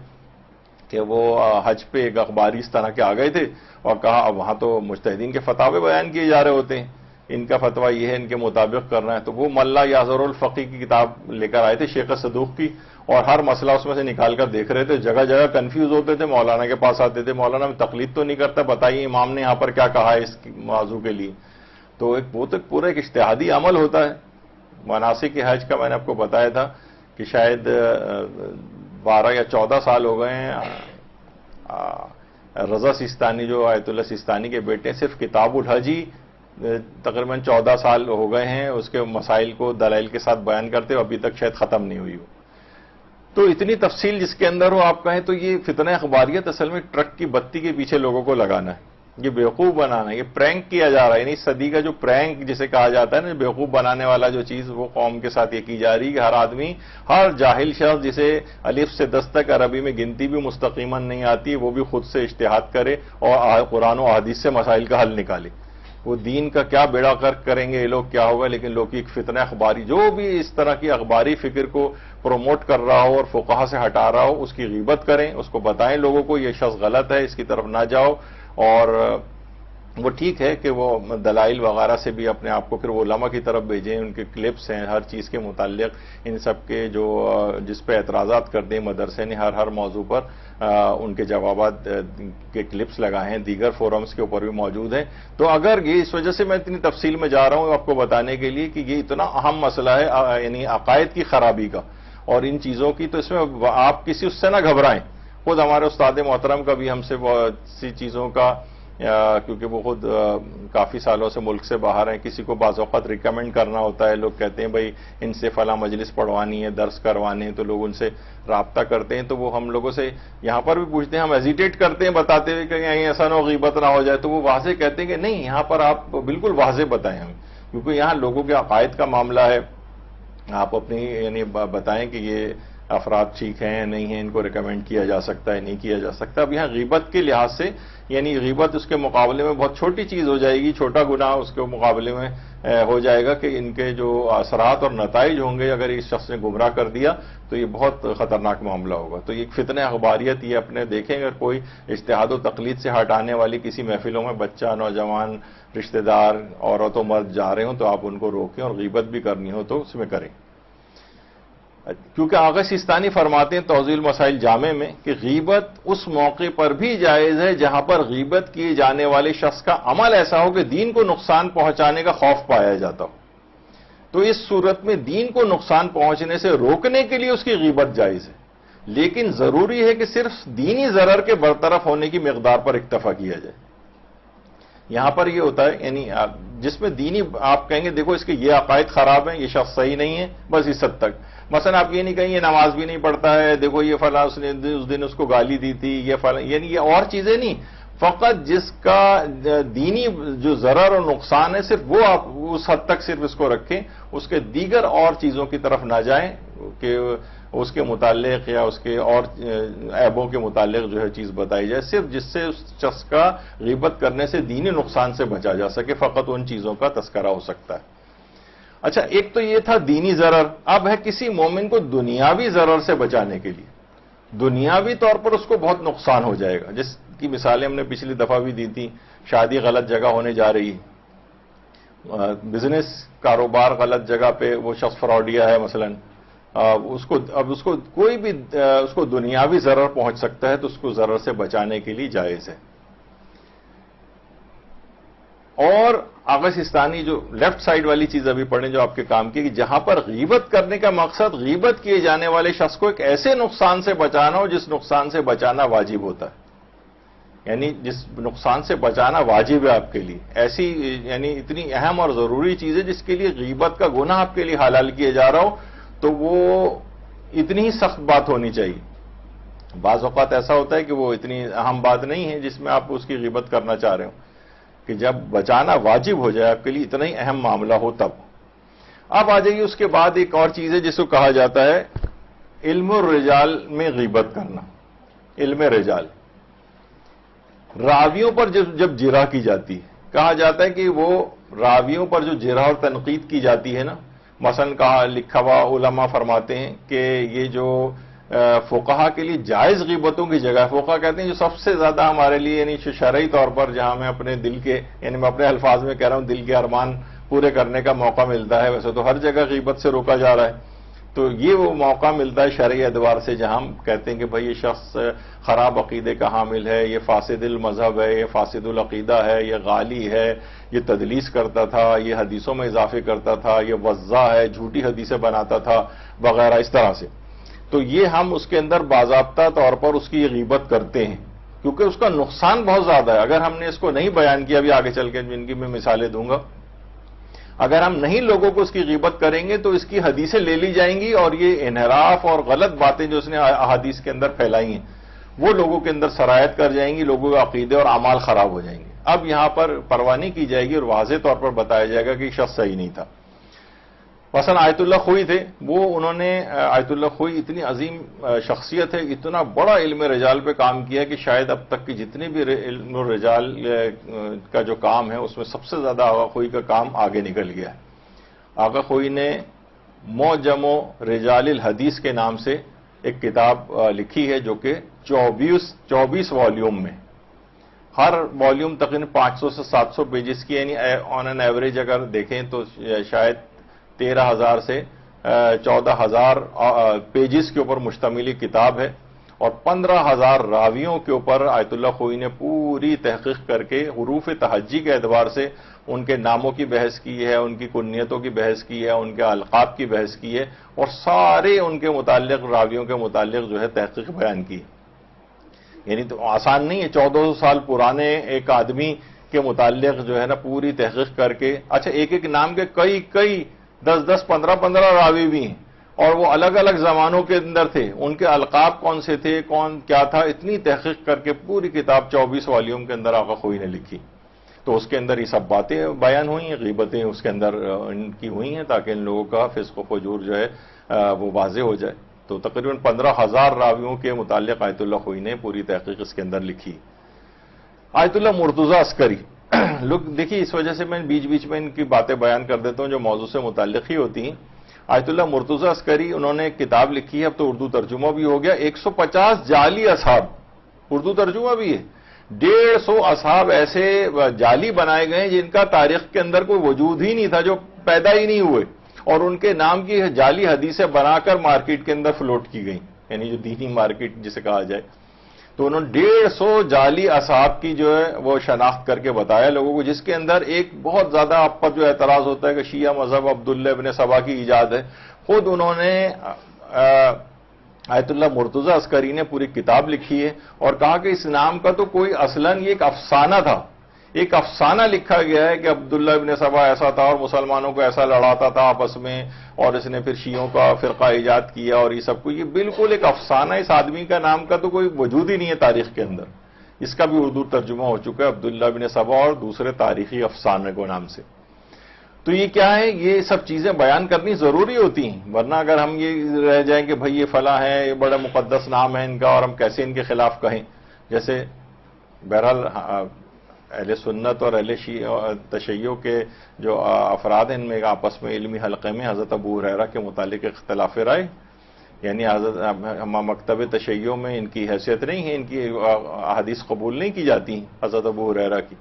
کہ وہ حج پہ ایک اخباری اس طرح کے آ گئے تھے اور کہا اب وہاں تو مجتہدین کے فتاوے بیان کیے جا رہے ہوتے ہیں، ان کا فتویٰ یہ ہے، ان کے مطابق کرنا ہے۔ تو وہ ملا یازر الفقی کی کتاب لے کر آئے تھے شیخ صدوق کی، اور ہر مسئلہ اس میں سے نکال کر دیکھ رہے تھے، جگہ جگہ کنفیوز ہوتے تھے، مولانا کے پاس آتے تھے، مولانا میں تقلید تو نہیں کرتا، بتائیے امام نے یہاں پر کیا کہا ہے اس موضوع کے لیے۔ تو ایک پورا ایک اجتہادی عمل ہوتا ہے۔ مناسک حج کا میں نے آپ کو بتایا تھا کہ شاید 12 یا 14 سال ہو گئے ہیں، رضا سیستانی جو آیت اللہ سیستانی کے بیٹے ہیں، صرف کتاب الحج ہی تقریباً 14 سال ہو گئے ہیں اس کے مسائل کو دلائل کے ساتھ بیان کرتے، ابھی تک شاید ختم نہیں ہوئی ہو۔ تو اتنی تفصیل جس کے اندر ہو آپ کہیں تو یہ فتنہ اخباریت اصل میں ٹرک کی بتی کے پیچھے لوگوں کو لگانا ہے، یہ بیوقوف بنانا ہے، یہ پرینک کیا جا رہا ہے، یعنی صدی کا جو پرینک جسے کہا جاتا ہے نا، بیوقوف بنانے والا جو چیز، وہ قوم کے ساتھ یہ کی جا رہی ہے کہ ہر آدمی، ہر جاہل شخص جسے الف سے 10 تک عربی میں گنتی بھی مستقیماً نہیں آتی، وہ بھی خود سے اجتہاد کرے اور قرآن و حدیث سے مسائل کا حل نکالے۔ وہ دین کا کیا بیڑا غرق کریں گے یہ لوگ کیا ہوگا، لیکن لوگ کی ایک فتنہ اخباری، جو بھی اس طرح کی اخباری فکر کو پروموٹ کر رہا ہو اور فقہا سے ہٹا رہا ہو، اس کی غیبت کریں، اس کو بتائیں لوگوں کو یہ شخص غلط ہے، اس کی طرف نہ جاؤ، اور وہ ٹھیک ہے کہ وہ دلائل وغیرہ سے بھی اپنے آپ کو پھر وہ علماء کی طرف بھیجیں، ان کے کلپس ہیں ہر چیز کے متعلق، ان سب کے جو جس پہ اعتراضات کرتے ہیں مدرسے نے ہر موضوع پر ان کے جوابات کے کلپس لگائے ہیں، دیگر فورمز کے اوپر بھی موجود ہیں۔ تو اگر یہ اس وجہ سے میں اتنی تفصیل میں جا رہا ہوں آپ کو بتانے کے لیے کہ یہ اتنا اہم مسئلہ ہے یعنی عقائد کی خرابی کا اور ان چیزوں کی، تو اس میں آپ کسی اس سے نہ گھبرائیں۔ خود ہمارے استاد محترم کا بھی ہم سے بہت سی چیزوں کا، کیونکہ وہ خود کافی سالوں سے ملک سے باہر ہیں، کسی کو بعض اوقات ریکمینڈ کرنا ہوتا ہے، لوگ کہتے ہیں بھائی ان سے فلاں مجلس پڑھوانی ہے، درس کروانے ہیں، تو لوگ ان سے رابطہ کرتے ہیں، تو وہ ہم لوگوں سے یہاں پر بھی پوچھتے ہیں، ہم ہیزیٹیٹ کرتے ہیں بتاتے ہوئے کہ کہیں ایسا نہ ہو غیبت نہ ہو جائے، تو وہ واضح کہتے ہیں کہ نہیں، یہاں پر آپ بالکل واضح بتائیں ہمیں، کیونکہ یہاں لوگوں کے عقائد کا معاملہ ہے، آپ اپنی یعنی بتائیں کہ یہ افراد ٹھیک ہیں نہیں ہیں، ان کو ریکمینڈ کیا جا سکتا ہے نہیں کیا جا سکتا۔ اب یہاں غیبت کے لحاظ سے یعنی غیبت اس کے مقابلے میں بہت چھوٹی چیز ہو جائے گی، چھوٹا گناہ اس کے مقابلے میں ہو جائے گا کہ ان کے جو اثرات اور نتائج ہوں گے اگر اس شخص نے گمراہ کر دیا تو یہ بہت خطرناک معاملہ ہوگا۔ تو یہ فتنہ اخباریت یہ اپنے دیکھیں، اگر کوئی اجتہاد و تقلید سے ہٹانے والی کسی محفلوں میں بچہ، نوجوان، رشتہ دار، عورت و مرد جا رہے ہوں تو آپ ان کو روکیں، اور غیبت بھی کرنی ہو تو اس میں کریں، کیونکہ آغا سیستانی فرماتے ہیں توضیح المسائل جامع میں کہ غیبت اس موقع پر بھی جائز ہے جہاں پر غیبت کیے جانے والے شخص کا عمل ایسا ہو کہ دین کو نقصان پہنچانے کا خوف پایا جاتا ہو، تو اس صورت میں دین کو نقصان پہنچنے سے روکنے کے لیے اس کی غیبت جائز ہے، لیکن ضروری ہے کہ صرف دینی ضرر کے برطرف ہونے کی مقدار پر اکتفا کیا جائے۔ یہاں پر یہ ہوتا ہے یعنی جس میں دینی آپ کہیں گے دیکھو اس کے یہ عقائد خراب ہیں، یہ شخص صحیح نہیں ہے، بس اس حد تک، مثلا آپ یہ نہیں کہیں یہ نماز بھی نہیں پڑھتا ہے، دیکھو یہ فلاں اس نے اس دن اس کو گالی دی تھی، یہ فلاں، یعنی یہ اور چیزیں نہیں، فقط جس کا دینی جو ضرر اور نقصان ہے صرف وہ آپ اس حد تک صرف اس کو رکھیں، اس کے دیگر اور چیزوں کی طرف نہ جائیں کہ اس کے متعلق یا اس کے اور عیبوں کے متعلق جو ہے چیز بتائی جائے، صرف جس سے اس شخص کا غیبت کرنے سے دینی نقصان سے بچا جا سکے، فقط ان چیزوں کا تذکرہ ہو سکتا ہے۔ اچھا، ایک تو یہ تھا دینی ضرر، اب ہے کسی مومن کو دنیاوی ضرر سے بچانے کے لیے، دنیاوی طور پر اس کو بہت نقصان ہو جائے گا، جس کی مثالیں ہم نے پچھلی دفعہ بھی دی تھی، شادی غلط جگہ ہونے جا رہی ہے، بزنس کاروبار غلط جگہ پہ وہ شخص فراڈیا ہے مثلا، اس کو کوئی بھی اس کو دنیاوی ضرر پہنچ سکتا ہے، تو اس کو ضرر سے بچانے کے لیے جائز ہے۔ اور آغا سیستانی جو لیفٹ سائڈ والی چیز ابھی پڑھیں جو آپ کے کام کی، کہ جہاں پر غیبت کرنے کا مقصد غیبت کیے جانے والے شخص کو ایک ایسے نقصان سے بچانا ہو جس نقصان سے بچانا واجب ہوتا ہے، یعنی جس نقصان سے بچانا واجب ہے آپ کے لیے، ایسی یعنی اتنی اہم اور ضروری چیز ہے جس کے لیے غیبت کا گناہ آپ کے لیے حلال کیے جا رہا ہو، تو وہ اتنی ہی سخت بات ہونی چاہیے۔ بعض اوقات ایسا ہوتا ہے کہ وہ اتنی اہم بات نہیں ہے جس میں آپ اس کی غیبت کرنا چاہ رہے ہو، کہ جب بچانا واجب ہو جائے آپ کے لیے، اتنا ہی اہم معاملہ ہو تب۔ اب آ جائیے اس کے بعد ایک اور چیز ہے جس کو کہا جاتا ہے علم الرجال میں غیبت کرنا۔ علم رجال، راویوں پر جب جرح کی جاتی ہے، کہا جاتا ہے کہ وہ راویوں پر جو جرح اور تنقید کی جاتی ہے نا، مثلا کہا لکھا ہوا علماء فرماتے ہیں کہ یہ جو فقہا کے لیے جائز غیبتوں کی جگہ، فقہا کہتے ہیں جو سب سے زیادہ ہمارے لیے یعنی شرعی طور پر جہاں میں اپنے دل کے یعنی میں اپنے الفاظ میں کہہ رہا ہوں دل کے ارمان پورے کرنے کا موقع ملتا ہے، ویسے تو ہر جگہ غیبت سے روکا جا رہا ہے، تو یہ وہ موقع ملتا ہے شرعی اعتبار سے جہاں ہم کہتے ہیں کہ بھائی یہ شخص خراب عقیدے کا حامل ہے، یہ فاسد المذہب ہے، یہ فاسد العقیدہ ہے، یہ غالی ہے، یہ تدلیس کرتا تھا، یہ حدیثوں میں اضافے کرتا تھا، یہ وضاع ہے، جھوٹی حدیثیں بناتا تھا وغیرہ اس طرح سے، تو یہ ہم اس کے اندر باضابطہ طور پر اس کی یہ غیبت کرتے ہیں، کیونکہ اس کا نقصان بہت زیادہ ہے۔ اگر ہم نے اس کو نہیں بیان کیا، ابھی آگے چل کے جن کی میں مثالیں دوں گا، اگر ہم نہیں لوگوں کو اس کی غیبت کریں گے تو اس کی حدیثیں لے لی جائیں گی، اور یہ انحراف اور غلط باتیں جو اس نے احادیث کے اندر پھیلائی ہیں وہ لوگوں کے اندر سرایت کر جائیں گی، لوگوں کے عقیدے اور اعمال خراب ہو جائیں گے۔ اب یہاں پر پرواہ نہیں کی جائے گی اور واضح طور پر بتایا جائے گا کہ یہ شخص صحیح نہیں تھا۔ مثلا آیت اللہ خوئی تھے، وہ انہوں نے آیت اللہ خوئی اتنی عظیم شخصیت ہے، اتنا بڑا علم رجال پہ کام کیا کہ شاید اب تک کی جتنی بھی علم رجال کا جو کام ہے اس میں سب سے زیادہ آغا خوئی کا کام آگے نکل گیا ہے۔ آغا خوئی نے معجم رجال الحدیث کے نام سے ایک کتاب لکھی ہے جو کہ 24 والیوم میں ہر والیوم تقریباً 500 سے 700 پیجز کی، یعنی آن این ایوریج اگر دیکھیں تو شاید 13,000 سے 14,000 پیجز کے اوپر مشتمل کتاب ہے، اور 15,000 راویوں کے اوپر آیت اللہ خوئی نے پوری تحقیق کر کے حروف تہجی کے اعتبار سے ان کے ناموں کی بحث کی ہے، ان کی کنیتوں کی بحث کی ہے، ان کے القاب کی بحث کی ہے، اور سارے ان کے متعلق راویوں کے متعلق جو ہے تحقیق بیان کی۔ یعنی تو آسان نہیں ہے 1400 سال پرانے ایک آدمی کے متعلق جو ہے نا پوری تحقیق کر کے، اچھا ایک ایک نام کے کئی 10 15 راوی بھی ہیں، اور وہ الگ الگ زمانوں کے اندر تھے، ان کے القاب کون سے تھے، کون کیا تھا، اتنی تحقیق کر کے پوری کتاب 24 والیوم کے اندر آقا خوئی نے لکھی۔ تو اس کے اندر یہ سب باتیں بیان ہوئی ہیں، غیبتیں اس کے اندر ان کی ہوئی ہیں، تاکہ ان لوگوں کا فسق و فجور جو ہے وہ واضح ہو جائے۔ تو تقریباً 15,000 راویوں کے متعلق آیت اللہ خوئی نے پوری تحقیق اس کے اندر لکھی۔ آیت اللہ مرتضی عسکری، لوگ دیکھیے اس وجہ سے میں بیچ میں ان کی باتیں بیان کر دیتا ہوں جو موضوع سے متعلق ہی ہوتی ہیں۔ آیت اللہ مرتضی عسکری انہوں نے ایک کتاب لکھی ہے، اب تو اردو ترجمہ بھی ہو گیا، 150 جعلی اصحاب، اردو ترجمہ بھی ہے۔ 150 اصحاب ایسے جعلی بنائے گئے جن کا تاریخ کے اندر کوئی وجود ہی نہیں تھا، جو پیدا ہی نہیں ہوئے، اور ان کے نام کی جعلی حدیثیں بنا کر مارکیٹ کے اندر فلوٹ کی گئیں، یعنی جو دینی مارکیٹ جسے کہا جائے۔ تو انہوں نے 150 جعلی اصحاب کی جو ہے وہ شناخت کر کے بتایا لوگوں کو، جس کے اندر ایک بہت زیادہ آپ پر جو اعتراض ہوتا ہے کہ شیعہ مذہب عبداللہ ابن سبا کی ایجاد ہے۔ خود انہوں نے آیت اللہ مرتضی عسکری نے پوری کتاب لکھی ہے اور کہا کہ اس نام کا تو کوئی اصلاً یہ ایک افسانہ تھا، ایک افسانہ لکھا گیا ہے کہ عبداللہ ابن سبا ایسا تھا اور مسلمانوں کو ایسا لڑاتا تھا آپس میں، اور اس نے پھر شیعوں کا فرقہ ایجاد کیا اور یہ سب کو، یہ بالکل ایک افسانہ، اس آدمی کا نام کا تو کوئی وجود ہی نہیں ہے تاریخ کے اندر۔ اس کا بھی اردو ترجمہ ہو چکا ہے، عبداللہ ابن سبا اور دوسرے تاریخی افسانے کو نام سے۔ تو یہ کیا ہے، یہ سب چیزیں بیان کرنی ضروری ہوتی ہیں، ورنہ اگر ہم یہ رہ جائیں کہ بھئی یہ فلاں ہے، یہ بڑا مقدس نام ہے ان کا، اور ہم کیسے ان کے خلاف کہیں۔ جیسے بہرحال اہل سنت اور اہل تشیع کے جو افراد ہیں ان میں آپس میں علمی حلقے میں حضرت ابو ہریرہ کے متعلق اختلاف رائے، یعنی حضرت مکتب تشیع میں ان کی حیثیت نہیں ہے، ان کی احادیث قبول نہیں کی جاتی ہیں حضرت ابو ہریرہ کی،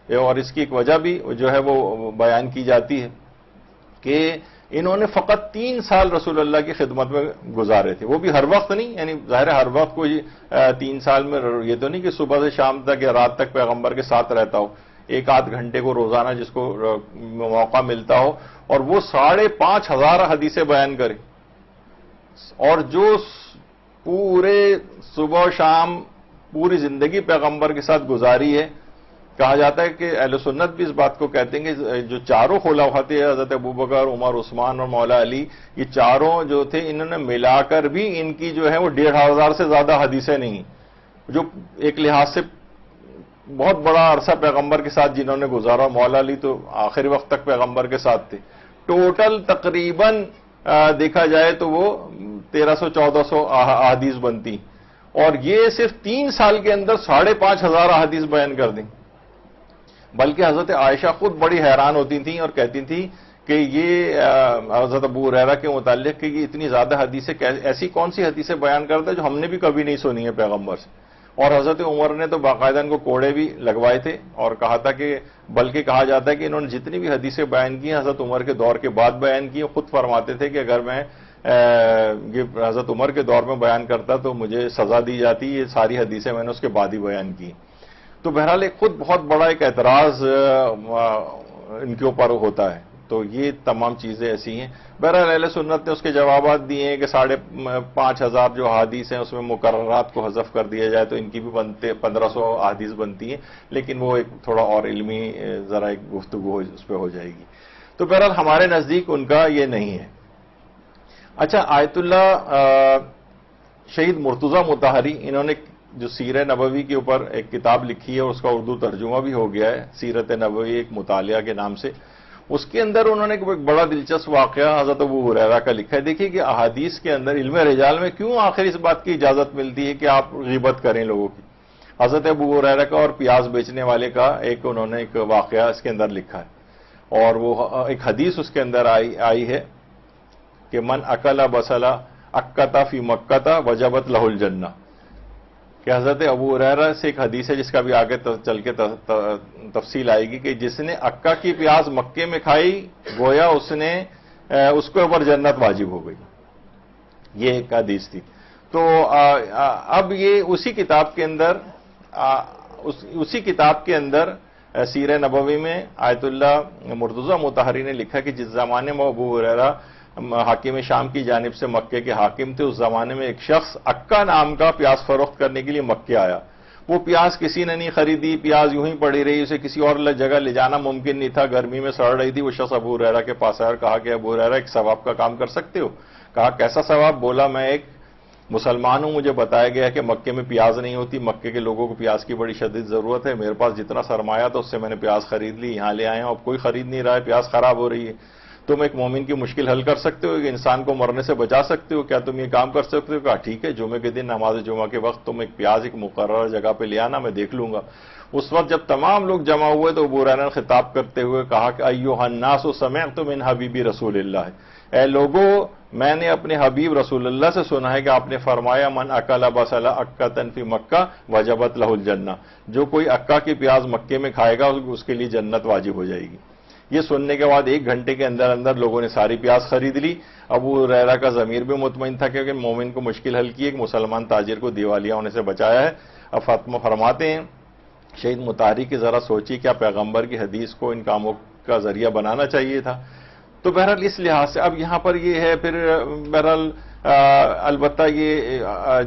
اور اس کی ایک وجہ بھی جو ہے وہ بیان کی جاتی ہے کہ انہوں نے فقط 3 سال رسول اللہ کی خدمت میں گزارے تھے، وہ بھی ہر وقت نہیں، یعنی ظاہر ہر وقت کوئی 3 سال میں یہ تو نہیں کہ صبح سے شام تک یا رات تک پیغمبر کے ساتھ رہتا ہو، 1-8 گھنٹے کو روزانہ جس کو موقع ملتا ہو، اور وہ 5,500 حدیثیں بیان کرے، اور جو پورے صبح و شام پوری زندگی پیغمبر کے ساتھ گزاری ہے۔ کہا جاتا ہے کہ اہل سنت بھی اس بات کو کہتے ہیں کہ جو چاروں خلفاء تھے، حضرت ابوبکر، عمر، عثمان اور مولا علی، یہ چاروں جو تھے انہوں نے ملا کر بھی ان کی جو ہے وہ 1,500 سے زیادہ حدیثیں نہیں، جو ایک لحاظ سے بہت بڑا عرصہ پیغمبر کے ساتھ جنہوں نے گزارا۔ مولا علی تو آخری وقت تک پیغمبر کے ساتھ تھے۔ ٹوٹل تقریباً دیکھا جائے تو وہ 1,300-1,400 احادیث بنتی، اور یہ صرف 3 سال کے اندر 5,500 احادیث بیان کر دیں۔ بلکہ حضرت عائشہ خود بڑی حیران ہوتی تھیں اور کہتی تھیں کہ یہ حضرت ابو ہریرہ کے متعلق کہ یہ اتنی زیادہ حدیثیں، ایسی کون سی حدیثیں بیان کرتا ہے جو ہم نے بھی کبھی نہیں سنی ہے پیغمبر سے۔ اور حضرت عمر نے تو باقاعدہ ان کو کوڑے بھی لگوائے تھے، اور کہا تھا کہ بلکہ کہا جاتا ہے کہ انہوں نے جتنی بھی حدیثیں بیان کی حضرت عمر کے دور کے بعد بیان کی، خود فرماتے تھے کہ اگر میں یہ حضرت عمر کے دور میں بیان کرتا تو مجھے سزا دی جاتی، یہ ساری حدیثیں میں نے اس کے بعد ہی بیان کی۔ تو بہرحال ایک خود بہت بڑا ایک اعتراض ان کے اوپر ہوتا ہے۔ تو یہ تمام چیزیں ایسی ہیں۔ بہرحال اہل سنت نے اس کے جوابات دیے ہیں کہ 5,500 جو احادیث ہیں اس میں مقررات کو حذف کر دیا جائے تو ان کی بھی 1,500 احادیث بنتی ہیں، لیکن وہ ایک تھوڑا اور علمی ذرا ایک گفتگو اس پہ ہو جائے گی۔ تو بہرحال ہمارے نزدیک ان کا یہ نہیں ہے۔ اچھا، آیت اللہ شہید مرتضی مطہری، انہوں نے جو سیرت نبوی کے اوپر ایک کتاب لکھی ہے، اس کا اردو ترجمہ بھی ہو گیا ہے، سیرت نبوی ایک مطالعہ کے نام سے۔ اس کے اندر انہوں نے ایک بڑا دلچسپ واقعہ حضرت ابو ہریرہ کا لکھا ہے۔ دیکھیے کہ احادیث کے اندر علم رجال میں کیوں آخر اس بات کی اجازت ملتی ہے کہ آپ غیبت کریں لوگوں کی۔ حضرت ابو ہریرہ کا اور پیاز بیچنے والے کا ایک انہوں نے ایک واقعہ اس کے اندر لکھا ہے، اور وہ ایک حدیث اس کے اندر آئی ہے کہ من اکل بصلا اکتا فی مکتا وجبت لہ الجنہ، کہ حضرت ابو ہریرہ سے ایک حدیث ہے جس کا بھی آگے چل کے تفصیل آئے گی کہ جس نے عکا کی پیاز مکے میں کھائی گویا اس کے اوپر جنت واجب ہو گئی. یہ ایک حدیث تھی. تو اب یہ اسی کتاب کے اندر سیرہ نبوی میں آیت اللہ مرتضی مطہری نے لکھا کہ جس زمانے میں ابو ہریرہ حاکم شام کی جانب سے مکے کے حاکم تھے، اس زمانے میں ایک شخص عکا نام کا پیاز فروخت کرنے کے لیے مکے آیا. وہ پیاز کسی نے نہیں خریدی، پیاز یوں ہی پڑی رہی، اسے کسی اور جگہ لے جانا ممکن نہیں تھا، گرمی میں سڑ رہی تھی. وہ شخص ابو ہریرہ کے پاس آیا اور کہا کہ ابو ہریرہ ایک ثواب کا کام کر سکتے ہو؟ کہا کیسا ثواب؟ بولا میں ایک مسلمان ہوں، مجھے بتایا گیا کہ مکے میں پیاز نہیں ہوتی، مکے کے لوگوں کو پیاز کی بڑی شدید ضرورت ہے، میرے پاس جتنا سرمایہ تھا اس سے میں نے پیاز خرید لی، یہاں لے آیا ہوں، اب کوئی خرید نہیں رہا ہے، پیاز خراب ہو رہی ہے. تم ایک مومن کی مشکل حل کر سکتے ہو، ایک انسان کو مرنے سے بچا سکتے ہو، کیا تم یہ کام کر سکتے ہو؟ کہا ٹھیک ہے، جمعے کے دن نماز جمعہ کے وقت تم ایک پیاز ایک مقررہ جگہ پہ لے آنا، میں دیکھ لوں گا. اس وقت جب تمام لوگ جمع ہوئے تو ابو ہریرہ نے خطاب کرتے ہوئے کہا کہ ایھا الناس سمعت من حبیبی رسول اللہ، اے لوگو میں نے اپنے حبیب رسول اللہ سے سنا ہے کہ آپ نے فرمایا من اکل بصل عکۃ فی مکہ وجبت لہ الجنہ، جو کوئی عکا کی پیاز مکے میں کھائے گا اس کے لیے جنت واجب ہو جائے گی. یہ سننے کے بعد 1 گھنٹے کے اندر اندر لوگوں نے ساری پیاز خرید لی. ابو ہریرہ کا ضمیر بھی مطمئن تھا کہ مومن کو مشکل حل کی، ایک مسلمان تاجر کو دیوالیہ ہونے سے بچایا ہے. اب فاطمہ فرماتے ہیں شہید مطہری کی ذرا سوچی کیا پیغمبر کی حدیث کو ان کاموں کا ذریعہ بنانا چاہیے تھا. تو بہرحال اس لحاظ سے اب یہاں پر یہ ہے. پھر بہرحال البتہ یہ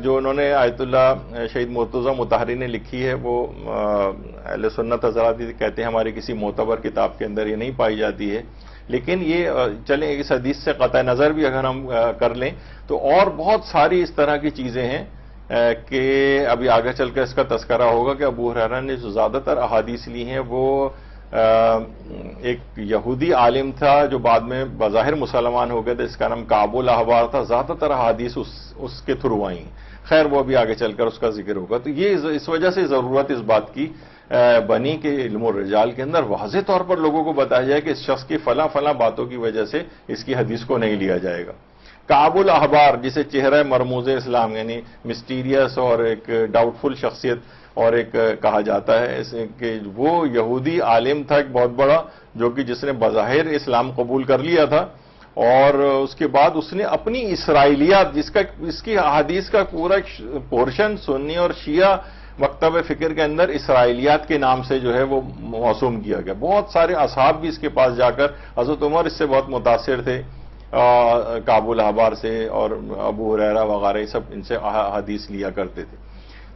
جو انہوں نے آیت اللہ شہید مرتضی مطہری نے لکھی ہے وہ اہل سنت حضرات کہتے ہیں ہماری کسی معتبر کتاب کے اندر یہ نہیں پائی جاتی ہے. لیکن یہ چلیں اس حدیث سے قطع نظر بھی اگر ہم کر لیں تو اور بہت ساری اس طرح کی چیزیں ہیں کہ ابھی آگے چل کر اس کا تذکرہ ہوگا کہ ابو ہریرہ نے جو زیادہ تر احادیث لی ہیں وہ ایک یہودی عالم تھا جو بعد میں بظاہر مسلمان ہو گئے تھے، اس کا نام کعب الاحبار تھا. زیادہ تر احادیث اس کے تھرو آئیں. خیر وہ بھی آگے چل کر اس کا ذکر ہوگا. تو یہ اس وجہ سے ضرورت اس بات کی بنی کہ علم الرجال کے اندر واضح طور پر لوگوں کو بتایا جائے کہ اس شخص کی فلاں فلاں باتوں کی وجہ سے اس کی حدیث کو نہیں لیا جائے گا. کعب الاحبار جسے چہرہ مرموز اسلام یعنی مسٹیریس اور ایک ڈاؤٹ فل شخصیت اور ایک کہا جاتا ہے کہ وہ یہودی عالم تھا ایک بہت بڑا، جو کہ جس نے بظاہر اسلام قبول کر لیا تھا اور اس کے بعد اس نے اپنی اسرائیلیات اس کی احادیث کا پورا پورشن سنی اور شیعہ مکتب فکر کے اندر اسرائیلیات کے نام سے جو ہے وہ موسوم کیا گیا. بہت سارے اصحاب بھی اس کے پاس جا کر، حضرت عمر اس سے بہت متاثر تھے کعب الاحبار سے، اور ابو ہریرہ وغیرہ سب ان سے احادیث لیا کرتے تھے.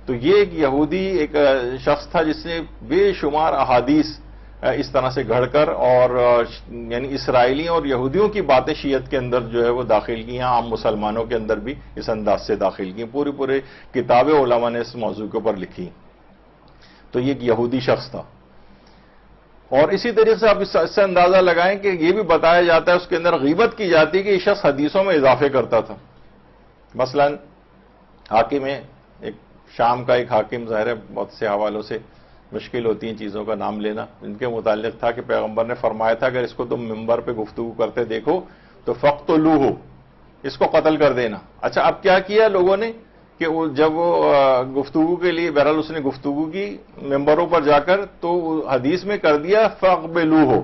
تو یہ ایک یہودی ایک شخص تھا جس نے بے شمار احادیث اس طرح سے گھڑ کر اور یعنی اسرائیلیوں اور یہودیوں کی باتیں شیعت کے اندر جو ہے وہ داخل کی ہیں، عام مسلمانوں کے اندر بھی اس انداز سے داخل کی. پورے کتابیں علماء نے اس موضوع کے اوپر لکھی. تو یہ ایک یہودی شخص تھا. اور اسی طریقے سے آپ اس سے اندازہ لگائیں کہ یہ بھی بتایا جاتا ہے اس کے اندر غیبت کی جاتی ہے کہ یہ شخص حدیثوں میں اضافے کرتا تھا. مثلا حاکم ایک شام کا ایک حاکم، ظاہر ہے بہت سے حوالوں سے مشکل ہوتی ہیں چیزوں کا نام لینا، ان کے متعلق تھا کہ پیغمبر نے فرمایا تھا اگر اس کو تم ممبر پہ گفتگو کرتے دیکھو تو فقتلوہ، اس کو قتل کر دینا. اچھا اب کیا کیا لوگوں نے کہ جب وہ گفتگو کے لیے بہرحال اس نے گفتگو کی ممبروں پر جا کر تو حدیث میں کر دیا فاقبلوہ،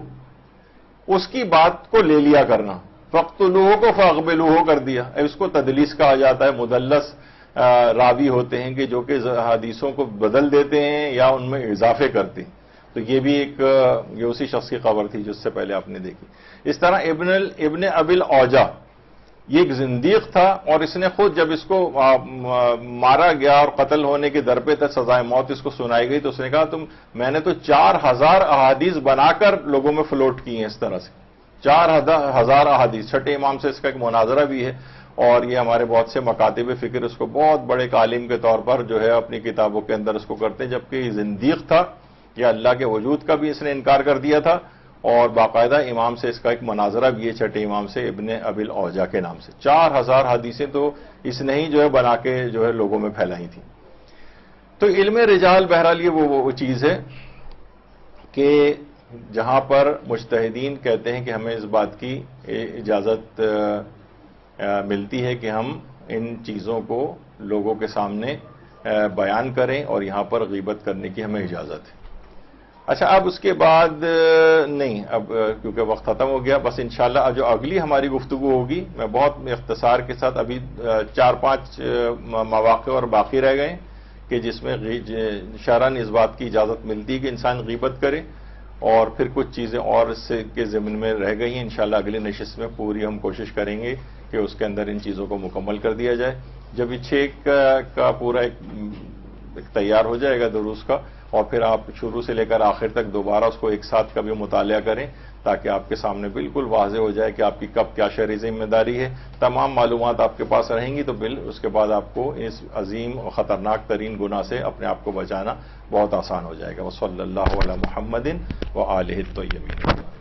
اس کی بات کو لے لیا کرنا. فقتلوہ کو فاقبلوہ کر دیا. اس کو تدلیس کہا جاتا ہے. مدلس راوی ہوتے ہیں کہ جو کہ حدیثوں کو بدل دیتے ہیں یا ان میں اضافے کرتے ہیں. تو یہ بھی ایک یہ اسی شخص کی خبر تھی جس سے پہلے آپ نے دیکھی. اس طرح ابن ابی الاوجا یہ ایک زندیق تھا اور اس نے خود جب اس کو مارا گیا اور قتل ہونے کے در پہ تک سزائے موت اس کو سنائی گئی تو اس نے کہا میں نے تو 4000 احادیث بنا کر لوگوں میں فلوٹ کی ہیں. اس طرح سے 4000 احادیث. چھٹے امام سے اس کا ایک مناظرہ بھی ہے اور یہ ہمارے بہت سے مکاتب فکر اس کو بہت بڑے عالم کے طور پر جو ہے اپنی کتابوں کے اندر اس کو کرتے ہیں، جبکہ یہ زندیق تھا. یہ اللہ کے وجود کا بھی اس نے انکار کر دیا تھا اور باقاعدہ امام سے اس کا ایک مناظرہ بھی ہے، چھٹے امام سے ابن ابی الاوجا کے نام سے. 4000 حدیثیں تو اس نے ہی جو ہے بنا کے جو ہے لوگوں میں پھیلائی تھیں. تو علم رجال بہرحال یہ وہ چیز ہے کہ جہاں پر مجتہدین کہتے ہیں کہ ہمیں اس بات کی اجازت ملتی ہے کہ ہم ان چیزوں کو لوگوں کے سامنے بیان کریں اور یہاں پر غیبت کرنے کی ہمیں اجازت ہے۔ اچھا، اب اس کے بعد نہیں، اب کیونکہ وقت ختم ہو گیا، بس انشاءاللہ جو اگلی ہماری گفتگو ہوگی میں بہت اختصار کے ساتھ، ابھی 4-5 مواقع اور باقی رہ گئے کہ جس میں شرعاً اس بات کی اجازت ملتی ہے کہ انسان غیبت کرے، اور پھر کچھ چیزیں اور اس کے ضمن میں رہ گئی ہیں۔ انشاءاللہ اگلی نشست میں پوری ہم کوشش کریں گے کہ اس کے اندر ان چیزوں کو مکمل کر دیا جائے۔ جب یہ 6 کا پورا ایک تیار ہو جائے گا دروس کا، اور پھر آپ شروع سے لے کر آخر تک دوبارہ اس کو ایک ساتھ کبھی مطالعہ کریں تاکہ آپ کے سامنے بالکل واضح ہو جائے کہ آپ کی کب کیا شرعی ذمہ داری ہے۔ تمام معلومات آپ کے پاس رہیں گی تو اس کے بعد آپ کو اس عظیم اور خطرناک ترین گناہ سے اپنے آپ کو بچانا بہت آسان ہو جائے گا۔ وصلی اللہ علی محمد وآلہ الطیبین۔